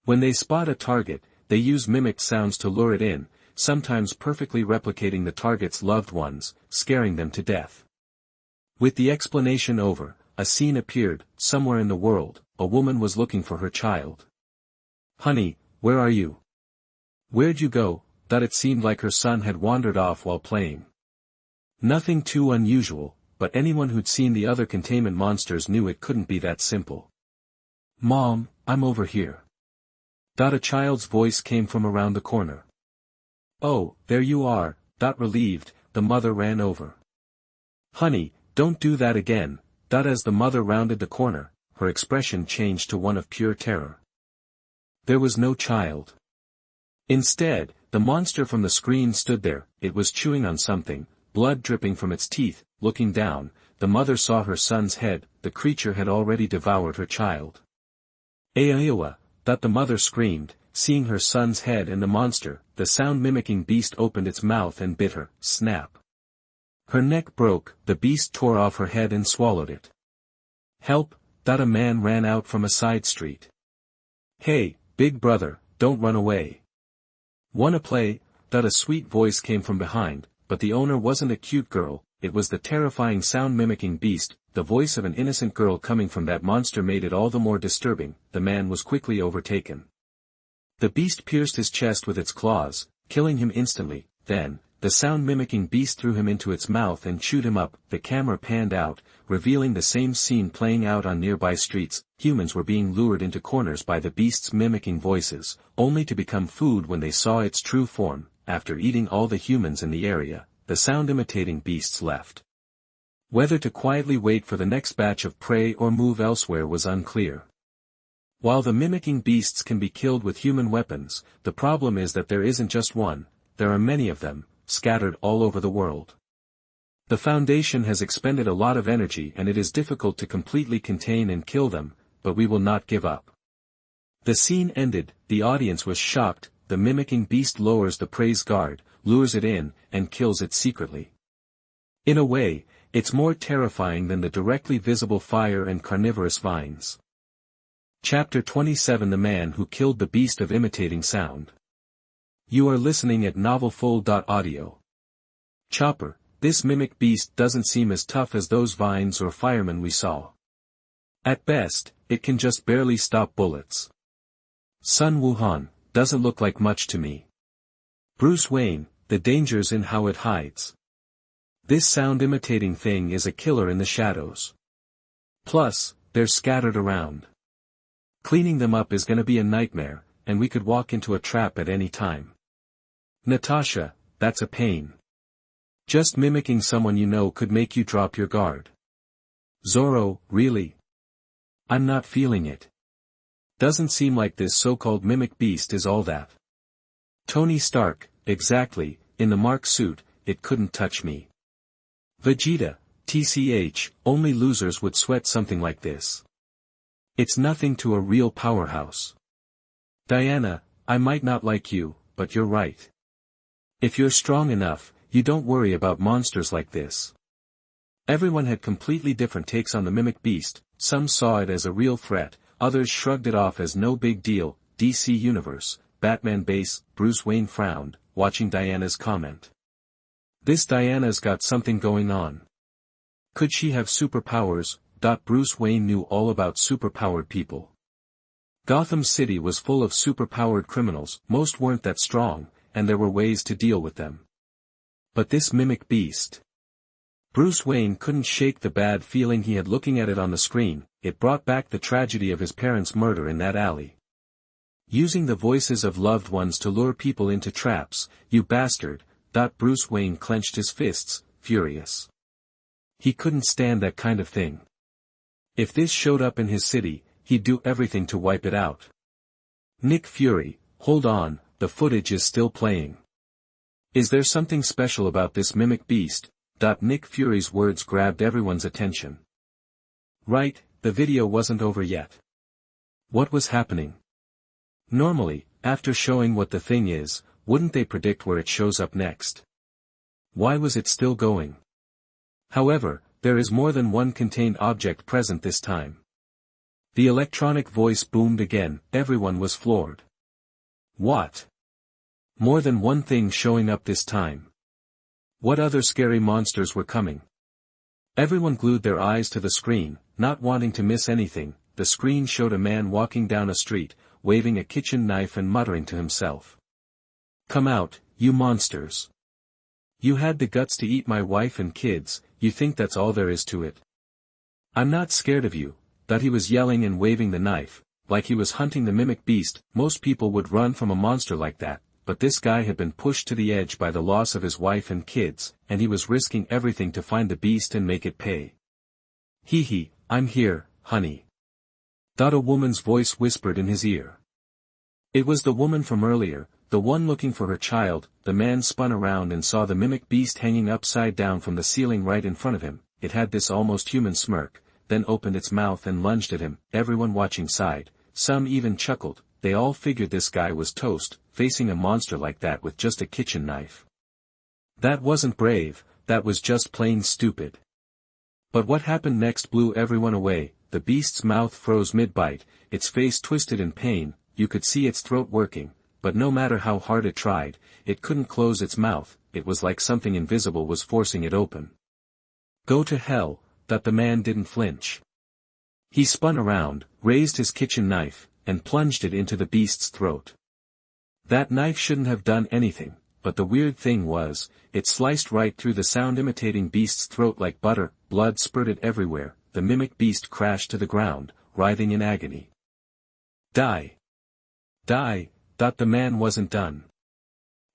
S1: When they spot a target, they use mimicked sounds to lure it in, sometimes perfectly replicating the target's loved ones, scaring them to death. With the explanation over, a scene appeared. Somewhere in the world, a woman was looking for her child. "Honey, where are you? Where'd you go?" It seemed like her son had wandered off while playing. Nothing too unusual, but anyone who'd seen the other containment monsters knew it couldn't be that simple. "Mom, I'm over here." A child's voice came from around the corner. "Oh, there you are." Relieved, the mother ran over. "Honey, don't do that again." As the mother rounded the corner, her expression changed to one of pure terror. There was no child. Instead, the monster from the screen stood there. It was chewing on something, blood dripping from its teeth. Looking down, the mother saw her son's head. The creature had already devoured her child. "Aiowa!" The mother screamed, seeing her son's head and the monster. The sound-mimicking beast opened its mouth and bit her. Snap! Her neck broke. The beast tore off her head and swallowed it. "Help!" A man ran out from a side street. "Hey, big brother, don't run away. Wanna play?" A sweet voice came from behind, but the owner wasn't a cute girl. It was the terrifying sound-mimicking beast. The voice of an innocent girl coming from that monster made it all the more disturbing. The man was quickly overtaken. The beast pierced his chest with its claws, killing him instantly. Then, the sound-mimicking beast threw him into its mouth and chewed him up. The camera panned out, revealing the same scene playing out on nearby streets. Humans were being lured into corners by the beast's mimicking voices, only to become food when they saw its true form. After eating all the humans in the area, the sound-imitating beasts left. Whether to quietly wait for the next batch of prey or move elsewhere was unclear. While the mimicking beasts can be killed with human weapons, the problem is that there isn't just one, there are many of them, scattered all over the world. The Foundation has expended a lot of energy and it is difficult to completely contain and kill them, but we will not give up. The scene ended. The audience was shocked. The mimicking beast lowers the prey's guard, lures it in, and kills it secretly. In a way, it's more terrifying than the directly visible fire and carnivorous vines. Chapter 27: The Man Who Killed the Beast of Imitating Sound. You are listening at novelfull.audio. Chopper, this mimic beast doesn't seem as tough as those vines or firemen we saw. At best, it can just barely stop bullets. Sun Wuhan, doesn't look like much to me. Bruce Wayne, the danger's in how it hides. This sound-imitating thing is a killer in the shadows. Plus, they're scattered around. Cleaning them up is gonna be a nightmare, and we could walk into a trap at any time. Natasha, that's a pain. Just mimicking someone you know could make you drop your guard. Zorro, really? I'm not feeling it. Doesn't seem like this so-called mimic beast is all that. Tony Stark, exactly, in the Mark suit, it couldn't touch me. Vegeta, TCH, only losers would sweat something like this. It's nothing to a real powerhouse. Diana, I might not like you, but you're right. If you're strong enough, you don't worry about monsters like this. Everyone had completely different takes on the mimic beast. Some saw it as a real threat, others shrugged it off as no big deal. DC Universe, Batman base. Bruce Wayne frowned, watching Diana's comment. This Diana's got something going on. Could she have superpowers? Bruce Wayne knew all about superpowered people. Gotham City was full of superpowered criminals, most weren't that strong, and there were ways to deal with them. But this mimic beast. Bruce Wayne couldn't shake the bad feeling he had looking at it on the screen. It brought back the tragedy of his parents' murder in that alley. Using the voices of loved ones to lure people into traps, you bastard, Bruce Wayne clenched his fists, furious. He couldn't stand that kind of thing. If this showed up in his city, he'd do everything to wipe it out. Nick Fury, hold on, the footage is still playing. Is there something special about this mimic beast? Nick Fury's words grabbed everyone's attention. Right, the video wasn't over yet. What was happening? Normally, after showing what the thing is, wouldn't they predict where it shows up next? Why was it still going? However, there is more than one contained object present this time. The electronic voice boomed again, everyone was floored. What? More than one thing showing up this time. What other scary monsters were coming? Everyone glued their eyes to the screen, not wanting to miss anything. The screen showed a man walking down a street, waving a kitchen knife and muttering to himself. Come out, you monsters. You had the guts to eat my wife and kids, you think that's all there is to it? I'm not scared of you. That he was yelling and waving the knife, like he was hunting the mimic beast. Most people would run from a monster like that, but this guy had been pushed to the edge by the loss of his wife and kids, and he was risking everything to find the beast and make it pay. Hee hee, I'm here, honey. A woman's voice whispered in his ear. It was the woman from earlier, the one looking for her child. The man spun around and saw the mimic beast hanging upside down from the ceiling right in front of him. It had this almost human smirk, then opened its mouth and lunged at him. Everyone watching sighed, some even chuckled. They all figured this guy was toast, facing a monster like that with just a kitchen knife. That wasn't brave, that was just plain stupid. But what happened next blew everyone away. The beast's mouth froze mid-bite, its face twisted in pain. You could see its throat working, but no matter how hard it tried, it couldn't close its mouth. It was like something invisible was forcing it open. Go to hell. That the man didn't flinch. He spun around, raised his kitchen knife, and plunged it into the beast's throat. That knife shouldn't have done anything, but the weird thing was, it sliced right through the sound-imitating beast's throat like butter. Blood spurted everywhere. The mimic beast crashed to the ground, writhing in agony. Die! Die! The man wasn't done.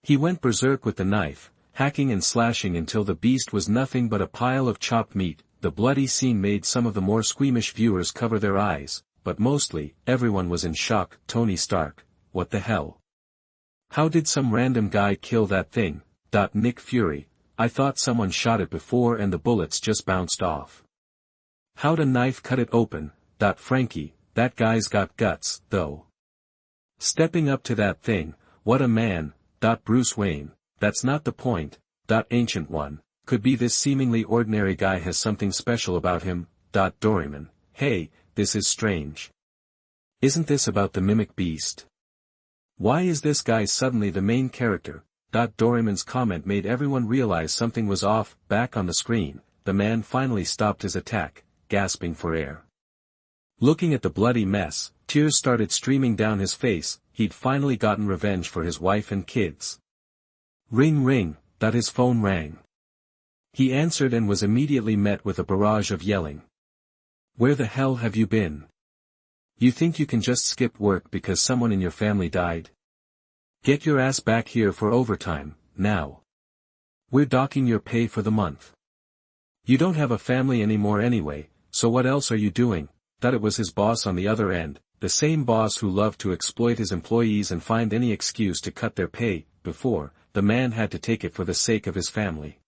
S1: He went berserk with the knife, hacking and slashing until the beast was nothing but a pile of chopped meat. The bloody scene made some of the more squeamish viewers cover their eyes, but mostly, everyone was in shock. Tony Stark, what the hell? How did some random guy kill that thing? Nick Fury, I thought someone shot it before and the bullets just bounced off. How'd a knife cut it open? Frankie, that guy's got guts, though. Stepping up to that thing, what a man. Bruce Wayne, that's not the point. Ancient One. Could be this seemingly ordinary guy has something special about him. Doraemon, hey, this is strange. Isn't this about the mimic beast? Why is this guy suddenly the main character? Doraemon's comment made everyone realize something was off. Back on the screen, the man finally stopped his attack, gasping for air. Looking at the bloody mess, tears started streaming down his face. He'd finally gotten revenge for his wife and kids. Ring ring, his phone rang. He answered and was immediately met with a barrage of yelling. Where the hell have you been? You think you can just skip work because someone in your family died? Get your ass back here for overtime, now. We're docking your pay for the month. You don't have a family anymore anyway, so what else are you doing? It was his boss on the other end, the same boss who loved to exploit his employees and find any excuse to cut their pay. Before, the man had to take it for the sake of his family.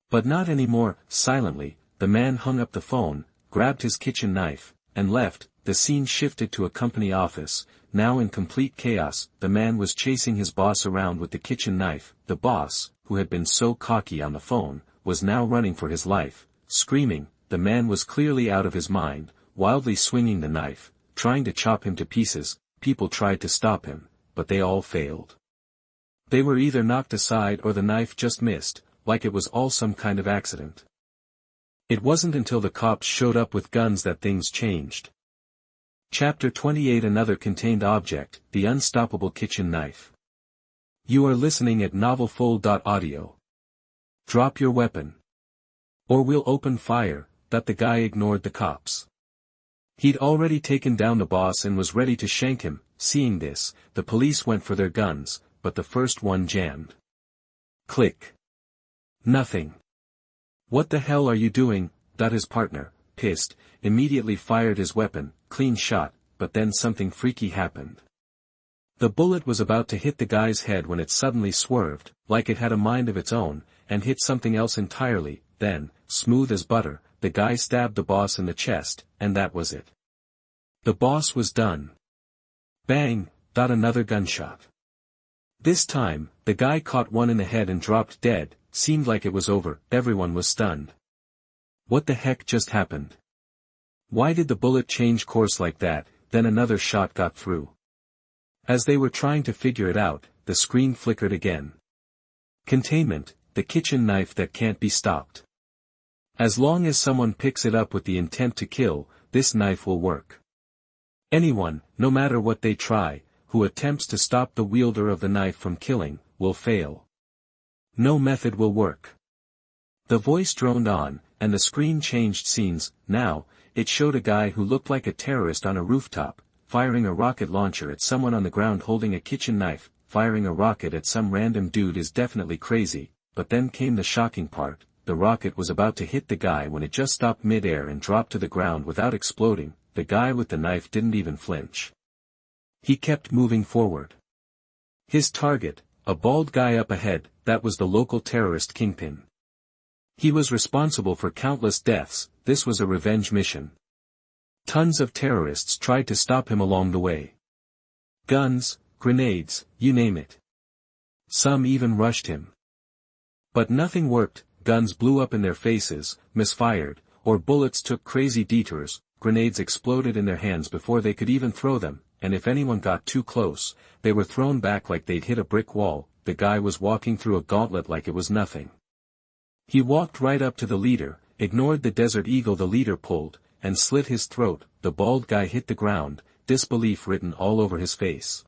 S1: But not anymore. Silently, the man hung up the phone, grabbed his kitchen knife, and left. The scene shifted to a company office. Now in complete chaos, the man was chasing his boss around with the kitchen knife. The boss, who had been so cocky on the phone, was now running for his life, screaming. The man was clearly out of his mind, wildly swinging the knife, trying to chop him to pieces. People tried to stop him, but they all failed. They were either knocked aside or the knife just missed, like it was all some kind of accident. It wasn't until the cops showed up with guns that things changed. Chapter 28 Another contained object, the unstoppable kitchen knife. You are listening at novelfull.audio. Drop your weapon. Or we'll open fire. That the guy ignored the cops. He'd already taken down the boss and was ready to shank him. Seeing this, the police went for their guns, but the first one jammed. Click. Nothing. What the hell are you doing? His partner, pissed, immediately fired his weapon, clean shot, but then something freaky happened. The bullet was about to hit the guy's head when it suddenly swerved, like it had a mind of its own, and hit something else entirely. Then, smooth as butter, the guy stabbed the boss in the chest, and that was it. The boss was done. Bang! Another gunshot. This time, the guy caught one in the head and dropped dead. Seemed like it was over. Everyone was stunned. What the heck just happened? Why did the bullet change course like that? Then another shot got through. As they were trying to figure it out, the screen flickered again. Containment, the kitchen knife that can't be stopped. As long as someone picks it up with the intent to kill, this knife will work. Anyone, no matter what they try, who attempts to stop the wielder of the knife from killing, will fail. No method will work. The voice droned on, and the screen changed scenes. Now, it showed a guy who looked like a terrorist on a rooftop, firing a rocket launcher at someone on the ground holding a kitchen knife. Firing a rocket at some random dude is definitely crazy, but then came the shocking part. The rocket was about to hit the guy when it just stopped mid-air and dropped to the ground without exploding. The guy with the knife didn't even flinch. He kept moving forward. His target, a bald guy up ahead, that was the local terrorist kingpin. He was responsible for countless deaths. This was a revenge mission. Tons of terrorists tried to stop him along the way. Guns, grenades, you name it. Some even rushed him. But nothing worked. Guns blew up in their faces, misfired, or bullets took crazy detours. Grenades exploded in their hands before they could even throw them, and if anyone got too close, they were thrown back like they'd hit a brick wall. The guy was walking through a gauntlet like it was nothing. He walked right up to the leader, ignored the Desert Eagle the leader pulled, and slit his throat. The bald guy hit the ground, disbelief written all over his face.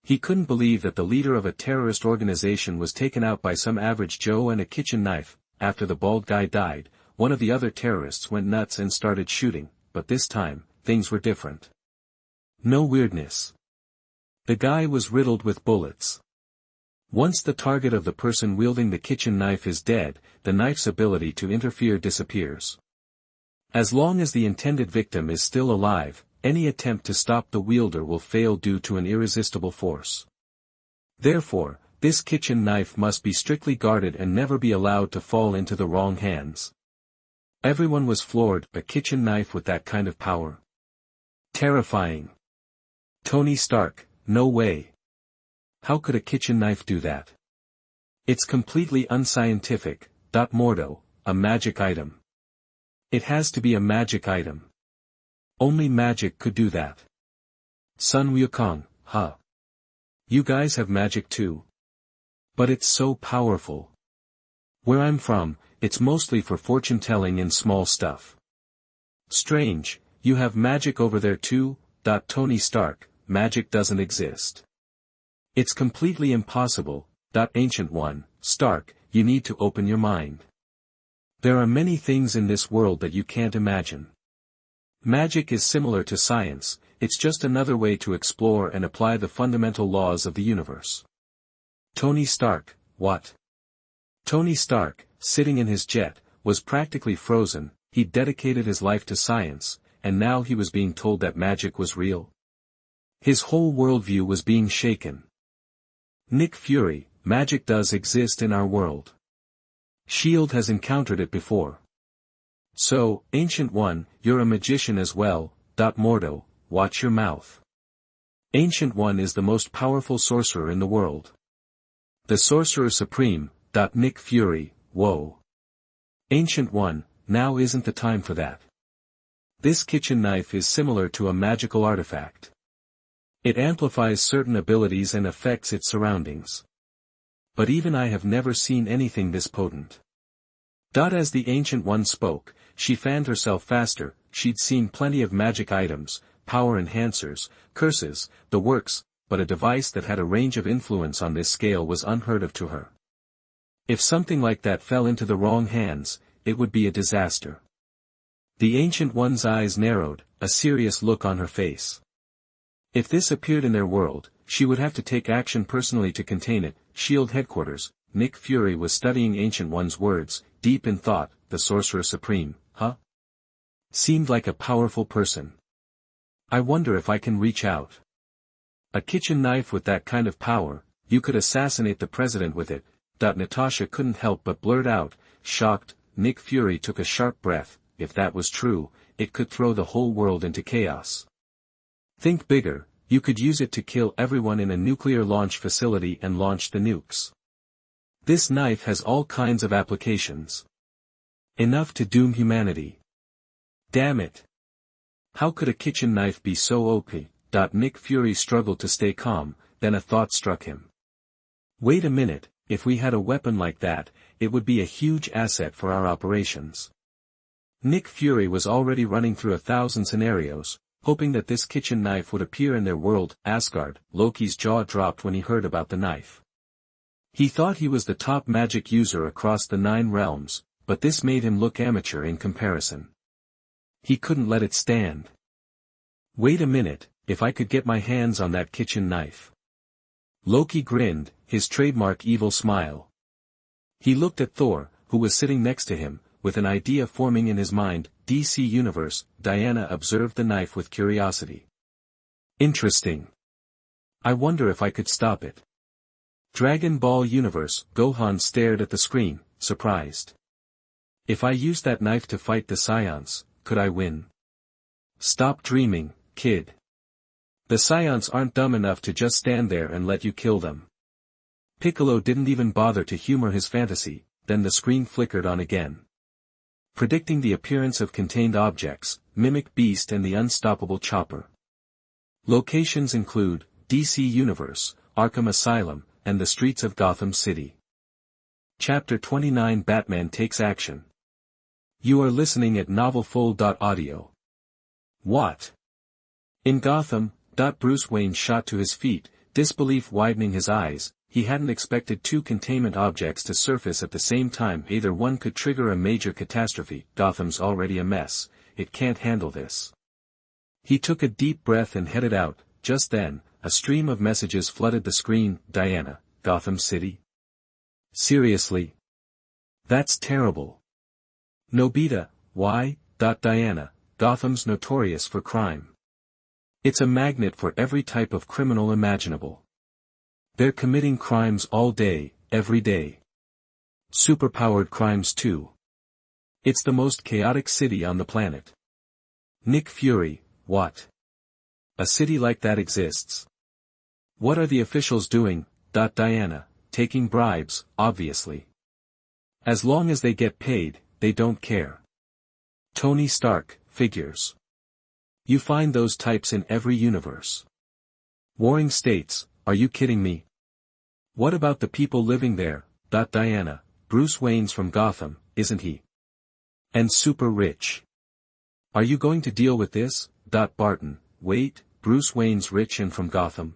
S1: He couldn't believe that the leader of a terrorist organization was taken out by some average Joe and a kitchen knife. After the bald guy died, one of the other terrorists went nuts and started shooting, but this time, things were different. No weirdness. The guy was riddled with bullets. Once the target of the person wielding the kitchen knife is dead, the knife's ability to interfere disappears. As long as the intended victim is still alive, any attempt to stop the wielder will fail due to an irresistible force. Therefore, this kitchen knife must be strictly guarded and never be allowed to fall into the wrong hands. Everyone was floored. A kitchen knife with that kind of power. Terrifying. Tony Stark, no way. How could a kitchen knife do that? It's completely unscientific. Mordo, a magic item. It has to be a magic item. Only magic could do that. Sun Wukong, huh? You guys have magic too? But it's so powerful. Where I'm from, it's mostly for fortune-telling and small stuff. Strange, you have magic over there too? Tony Stark, magic doesn't exist. It's completely impossible. Ancient One, Stark, you need to open your mind. There are many things in this world that you can't imagine. Magic is similar to science, it's just another way to explore and apply the fundamental laws of the universe. Tony Stark, what? Tony Stark, sitting in his jet, was practically frozen. He'd dedicated his life to science, and now he was being told that magic was real. His whole worldview was being shaken. Nick Fury, magic does exist in our world. S.H.I.E.L.D. has encountered it before. So, Ancient One, you're a magician as well. Mordo, watch your mouth. Ancient One is the most powerful sorcerer in the world. The Sorcerer Supreme. Nick Fury, whoa. Ancient One, now isn't the time for that. This kitchen knife is similar to a magical artifact. It amplifies certain abilities and affects its surroundings. But even I have never seen anything this potent. As the Ancient One spoke, she fanned herself faster. She'd seen plenty of magic items, power enhancers, curses, the works, but a device that had a range of influence on this scale was unheard of to her. If something like that fell into the wrong hands, it would be a disaster. The Ancient One's eyes narrowed, a serious look on her face. If this appeared in their world, she would have to take action personally to contain it. Shield Headquarters. Nick Fury was studying Ancient One's words, deep in thought. The Sorcerer Supreme, huh? Seemed like a powerful person. I wonder if I can reach out. A kitchen knife with that kind of power, you could assassinate the president with it. Natasha couldn't help but blurt out, shocked. Nick Fury took a sharp breath. If that was true, it could throw the whole world into chaos. Think bigger, you could use it to kill everyone in a nuclear launch facility and launch the nukes. This knife has all kinds of applications. Enough to doom humanity. Damn it. How could a kitchen knife be so OP? Nick Fury struggled to stay calm, then a thought struck him. Wait a minute, if we had a weapon like that, it would be a huge asset for our operations. Nick Fury was already running through 1,000 scenarios, hoping that this kitchen knife would appear in their world, Asgard. Loki's jaw dropped when he heard about the knife. He thought he was the top magic user across the 9 realms, but this made him look amateur in comparison. He couldn't let it stand. Wait a minute, if I could get my hands on that kitchen knife. Loki grinned, his trademark evil smile. He looked at Thor, who was sitting next to him, with an idea forming in his mind. DC Universe. Diana observed the knife with curiosity. Interesting. I wonder if I could stop it. Dragon Ball Universe. Gohan stared at the screen, surprised. If I used that knife to fight the Scions, could I win? Stop dreaming, kid. The Scions aren't dumb enough to just stand there and let you kill them. Piccolo didn't even bother to humor his fantasy. Then the screen flickered on again. Predicting the appearance of contained objects, Mimic Beast and the Unstoppable Chopper. Locations include DC Universe, Arkham Asylum, and the streets of Gotham City. Chapter 29. Batman Takes Action. You are listening at novelfull.audio. What? In Gotham. Bruce Wayne shot to his feet, disbelief widening his eyes. He hadn't expected 2 containment objects to surface at the same time. Either one could trigger a major catastrophe. Gotham's already a mess, it can't handle this. He took a deep breath and headed out. Just then, a stream of messages flooded the screen. Diana, Gotham City? Seriously? That's terrible. Nobita, why? Diana, Gotham's notorious for crime. It's a magnet for every type of criminal imaginable. They're committing crimes all day, every day. Superpowered crimes too. It's the most chaotic city on the planet. Nick Fury, what? A city like that exists. What are the officials doing? Diana, taking bribes, obviously. As long as they get paid, they don't care. Tony Stark, figures. You find those types in every universe. Warring states, are you kidding me? What about the people living there? Diana, Bruce Wayne's from Gotham, isn't he? And super rich. Are you going to deal with this? Barton, wait, Bruce Wayne's rich and from Gotham?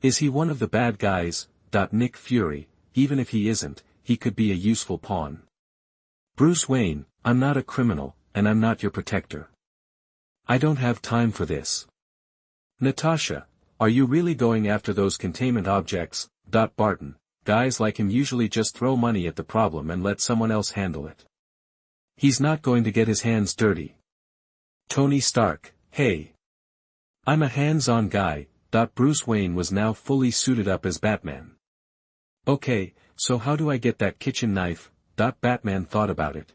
S1: Is he one of the bad guys? Nick Fury, even if he isn't, he could be a useful pawn. Bruce Wayne, I'm not a criminal, and I'm not your protector. I don't have time for this. Natasha, are you really going after those containment objects? Barton, guys like him usually just throw money at the problem and let someone else handle it. He's not going to get his hands dirty. Tony Stark, hey. I'm a hands-on guy. Bruce Wayne was now fully suited up as Batman. Okay, so how do I get that kitchen knife? Batman thought about it.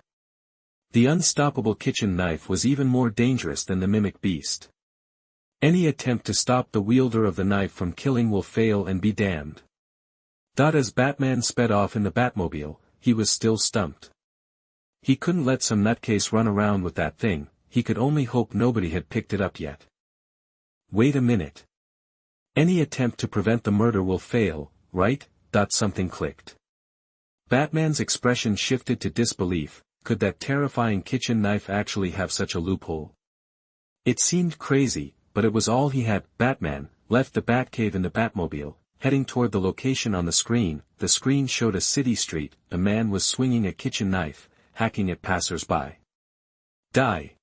S1: The unstoppable kitchen knife was even more dangerous than the Mimic Beast. Any attempt to stop the wielder of the knife from killing will fail and be damned. As Batman sped off in the Batmobile, he was still stumped. He couldn't let some nutcase run around with that thing. He could only hope nobody had picked it up yet. Wait a minute. Any attempt to prevent the murder will fail, right? Something clicked. Batman's expression shifted to disbelief. Could that terrifying kitchen knife actually have such a loophole? It seemed crazy, but it was all he had. Batman left the Batcave in the Batmobile, heading toward the location on the screen. The screen showed a city street. A man was swinging a kitchen knife, hacking at passers-by. Die.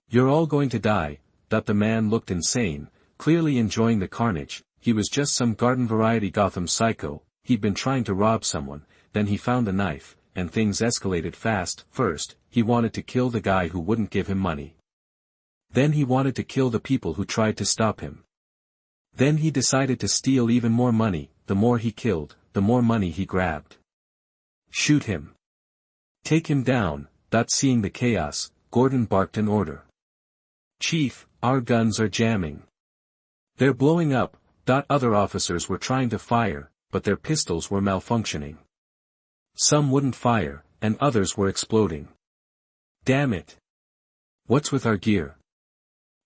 S1: You're all going to die. The man looked insane, clearly enjoying the carnage. He was just some garden-variety Gotham psycho. He'd been trying to rob someone, then he found a knife, and things escalated fast. First, he wanted to kill the guy who wouldn't give him money. Then he wanted to kill the people who tried to stop him. Then he decided to steal even more money. The more he killed, the more money he grabbed. Shoot him. Take him down. Seeing the chaos, Gordon barked an order. Chief, our guns are jamming. They're blowing up. Other officers were trying to fire, but their pistols were malfunctioning. Some wouldn't fire, and others were exploding. Damn it. What's with our gear?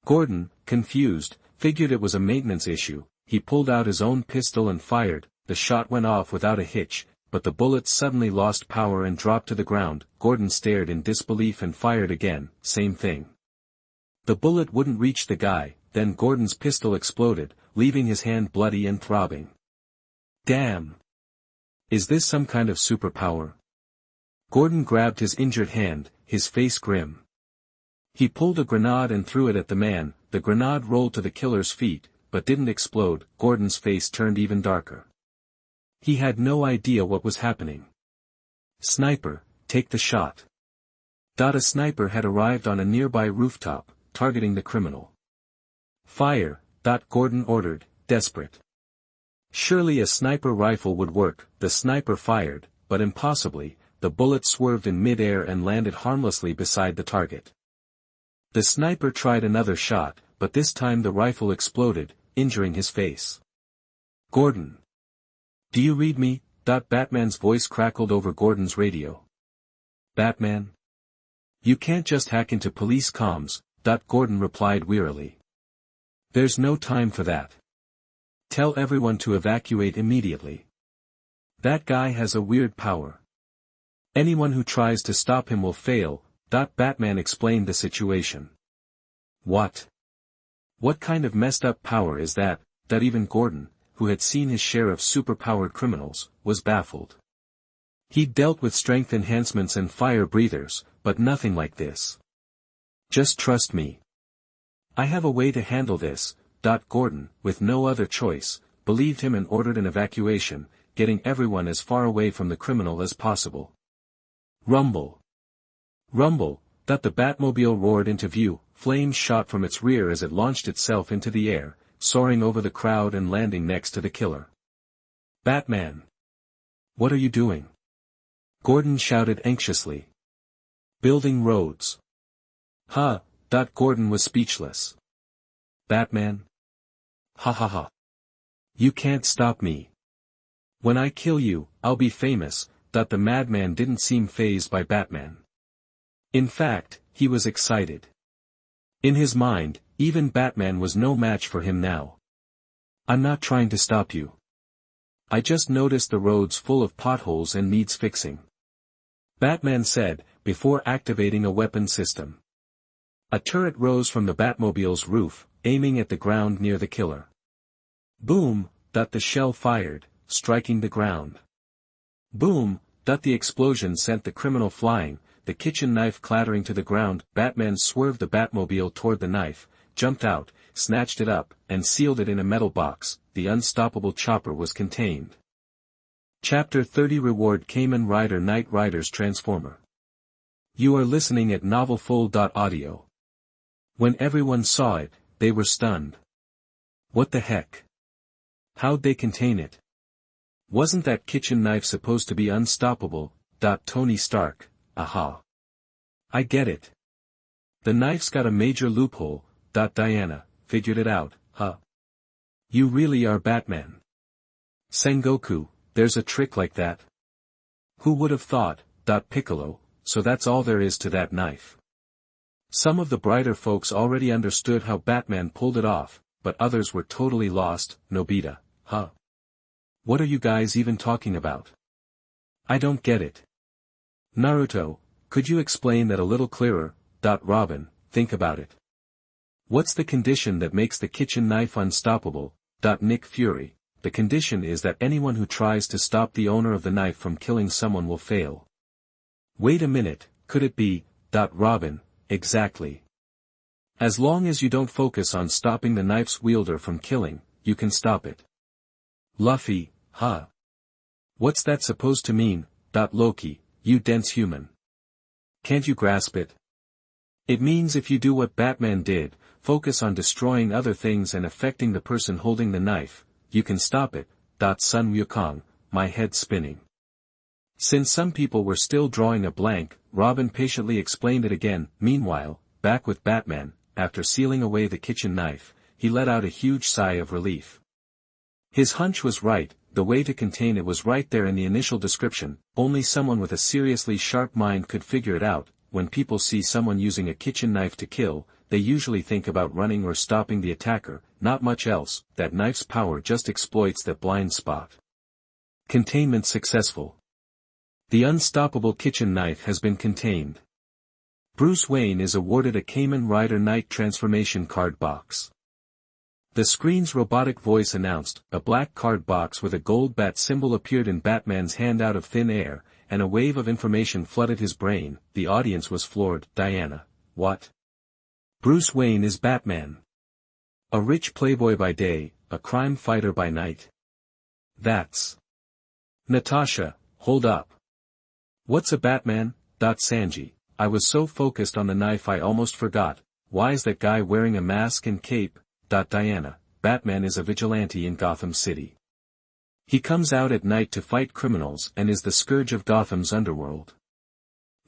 S1: Gordon, confused, figured it was a maintenance issue. He pulled out his own pistol and fired. The shot went off without a hitch, but the bullet suddenly lost power and dropped to the ground. Gordon stared in disbelief and fired again. Same thing. The bullet wouldn't reach the guy. Then Gordon's pistol exploded, leaving his hand bloody and throbbing. Damn. Is this some kind of superpower? Gordon grabbed his injured hand, his face grim. He pulled a grenade and threw it at the man. The grenade rolled to the killer's feet, but didn't explode. Gordon's face turned even darker. He had no idea what was happening. Sniper, take the shot. A sniper had arrived on a nearby rooftop, targeting the criminal. Fire, Gordon ordered, desperate. Surely a sniper rifle would work. The sniper fired, but impossibly, the bullet swerved in mid-air and landed harmlessly beside the target. The sniper tried another shot, but this time the rifle exploded, injuring his face. Gordon. Do you read me? Batman's voice crackled over Gordon's radio. Batman? You can't just hack into police comms, Gordon replied wearily. There's no time for that. Tell everyone to evacuate immediately. That guy has a weird power. Anyone who tries to stop him will fail. Batman explained the situation. What? What kind of messed up power is that? Even Gordon, who had seen his share of superpowered criminals, was baffled. He'd dealt with strength enhancements and fire breathers, but nothing like this. Just trust me. I have a way to handle this. Gordon, with no other choice, believed him and ordered an evacuation, getting everyone as far away from the criminal as possible. Rumble. Rumble. The Batmobile roared into view. Flames shot from its rear as it launched itself into the air, soaring over the crowd and landing next to the killer. Batman. What are you doing? Gordon shouted anxiously. Building roads. Huh. Gordon was speechless. Batman? Ha ha ha. You can't stop me. When I kill you, I'll be famous. The madman didn't seem fazed by Batman. In fact, he was excited. In his mind, even Batman was no match for him now. I'm not trying to stop you. I just noticed the road's full of potholes and needs fixing. Batman said, before activating a weapon system. A turret rose from the Batmobile's roof, aiming at the ground near the killer. Boom, the shell fired, striking the ground. Boom, the explosion sent the criminal flying, the kitchen knife clattering to the ground. Batman swerved the Batmobile toward the knife, jumped out, snatched it up, and sealed it in a metal box. The unstoppable chopper was contained. Chapter 30 Reward Kamen Rider Knight Rider's Transformer. You are listening at novelfull.audio. When everyone saw it, they were stunned. What the heck? How'd they contain it? Wasn't that kitchen knife supposed to be unstoppable? Tony Stark, aha. I get it. The knife's got a major loophole. Diana, figured it out, huh? You really are Batman. Sengoku, there's a trick like that? Who would have thought? Piccolo, so that's all there is to that knife. Some of the brighter folks already understood how Batman pulled it off, but others were totally lost. Nobita, huh? What are you guys even talking about? I don't get it. Naruto, could you explain that a little clearer? Robin, think about it. What's the condition that makes the kitchen knife unstoppable? Nick Fury, the condition is that anyone who tries to stop the owner of the knife from killing someone will fail. Wait a minute, could it be? Robin, exactly. As long as you don't focus on stopping the knife's wielder from killing, you can stop it. Luffy, huh? What's that supposed to mean? Loki, you dense human. Can't you grasp it? It means if you do what Batman did, focus on destroying other things and affecting the person holding the knife, you can stop it. Sun Wukong, my head spinning. Since some people were still drawing a blank, Robin patiently explained it again. Meanwhile, back with Batman, after sealing away the kitchen knife, he let out a huge sigh of relief. His hunch was right, the way to contain it was right there in the initial description, only someone with a seriously sharp mind could figure it out. When people see someone using a kitchen knife to kill, they usually think about running or stopping the attacker, not much else. That knife's power just exploits that blind spot. Containment successful. The unstoppable kitchen knife has been contained. Bruce Wayne is awarded a Kamen Rider Knight transformation card box. The screen's robotic voice announced, a black card box with a gold bat symbol appeared in Batman's hand out of thin air, and a wave of information flooded his brain. The audience was floored. Diana, what? Bruce Wayne is Batman. A rich playboy by day, a crime fighter by night. That's... Natasha, hold up. What's a Batman? Sanji, I was so focused on the knife I almost forgot. Why is that guy wearing a mask and cape? Diana, Batman is a vigilante in Gotham City. He comes out at night to fight criminals and is the scourge of Gotham's underworld.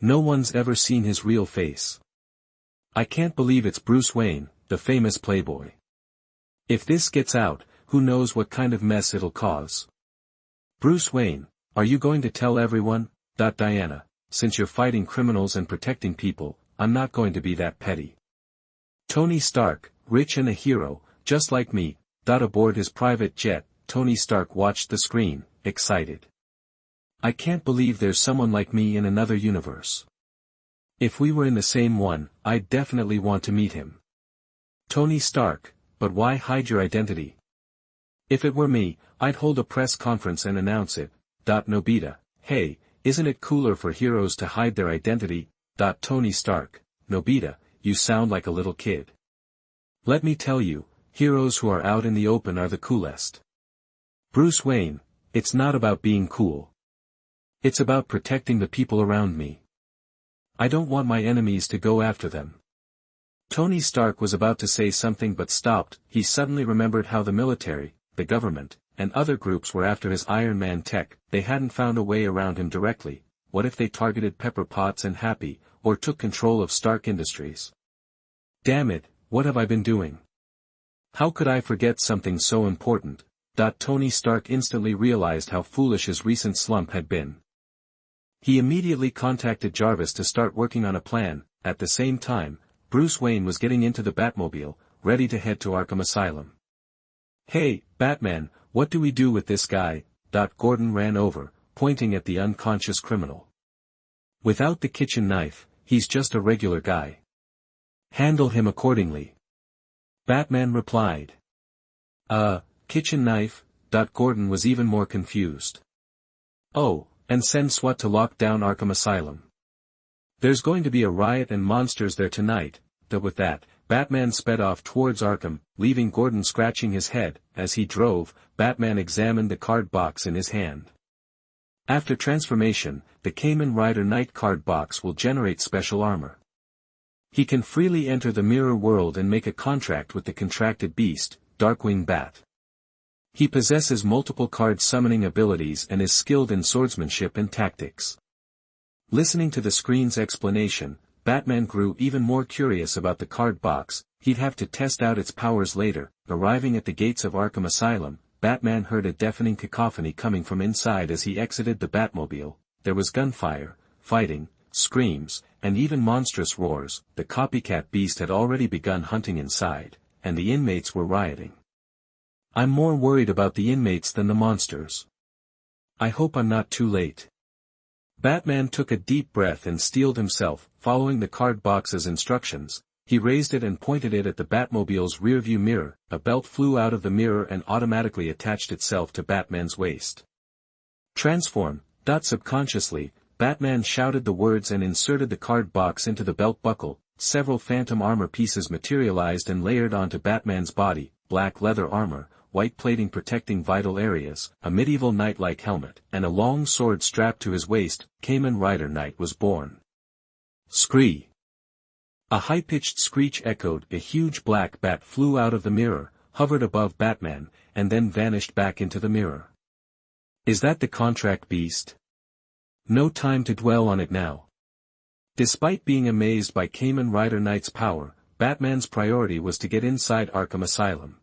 S1: No one's ever seen his real face. I can't believe it's Bruce Wayne, the famous playboy. If this gets out, who knows what kind of mess it'll cause. Bruce Wayne, are you going to tell everyone? Diana, since you're fighting criminals and protecting people, I'm not going to be that petty. Tony Stark, rich and a hero, just like me. Aboard his private jet, Tony Stark watched the screen, excited. I can't believe there's someone like me in another universe. If we were in the same one, I'd definitely want to meet him. Tony Stark, but why hide your identity? If it were me, I'd hold a press conference and announce it. Nobita, hey, isn't it cooler for heroes to hide their identity? Tony Stark, Nobita, you sound like a little kid. Let me tell you, heroes who are out in the open are the coolest. Bruce Wayne, it's not about being cool. It's about protecting the people around me. I don't want my enemies to go after them. Tony Stark was about to say something but stopped. He suddenly remembered how the military, the government, and other groups were after his Iron Man tech. They hadn't found a way around him directly. What if they targeted Pepper Potts and Happy, or took control of Stark Industries? Damn it, what have I been doing? How could I forget something so important? Tony Stark instantly realized how foolish his recent slump had been. He immediately contacted Jarvis to start working on a plan. At the same time, Bruce Wayne was getting into the Batmobile, ready to head to Arkham Asylum. Hey, Batman, what do we do with this guy? Gordon ran over, pointing at the unconscious criminal. Without the kitchen knife, he's just a regular guy. Handle him accordingly. Batman replied. Kitchen knife? Gordon was even more confused. Oh, and send SWAT to lock down Arkham Asylum. There's going to be a riot and monsters there tonight. With that, Batman sped off towards Arkham, leaving Gordon scratching his head. As he drove, Batman examined the card box in his hand. After transformation, the Kamen Rider Knight card box will generate special armor. He can freely enter the mirror world and make a contract with the contracted beast, Darkwing Bat. He possesses multiple card summoning abilities and is skilled in swordsmanship and tactics. Listening to the screen's explanation, Batman grew even more curious about the card box. He'd have to test out its powers later. Arriving at the gates of Arkham Asylum, Batman heard a deafening cacophony coming from inside as he exited the Batmobile. There was gunfire, fighting, screams, and even monstrous roars. The copycat beast had already begun hunting inside, and the inmates were rioting. I'm more worried about the inmates than the monsters. I hope I'm not too late. Batman took a deep breath and steeled himself, following the card box's instructions. He raised it and pointed it at the Batmobile's rearview mirror. A belt flew out of the mirror and automatically attached itself to Batman's waist. Transform. Subconsciously, Batman shouted the words and inserted the card box into the belt buckle. Several phantom armor pieces materialized and layered onto Batman's body: black leather armor, white plating protecting vital areas, a medieval knight-like helmet, and a long sword strapped to his waist. Kamen Rider Knight was born. Scree! A high-pitched screech echoed. A huge black bat flew out of the mirror, hovered above Batman, and then vanished back into the mirror. Is that the contract beast? No time to dwell on it now. Despite being amazed by Kamen Rider Knight's power, Batman's priority was to get inside Arkham Asylum.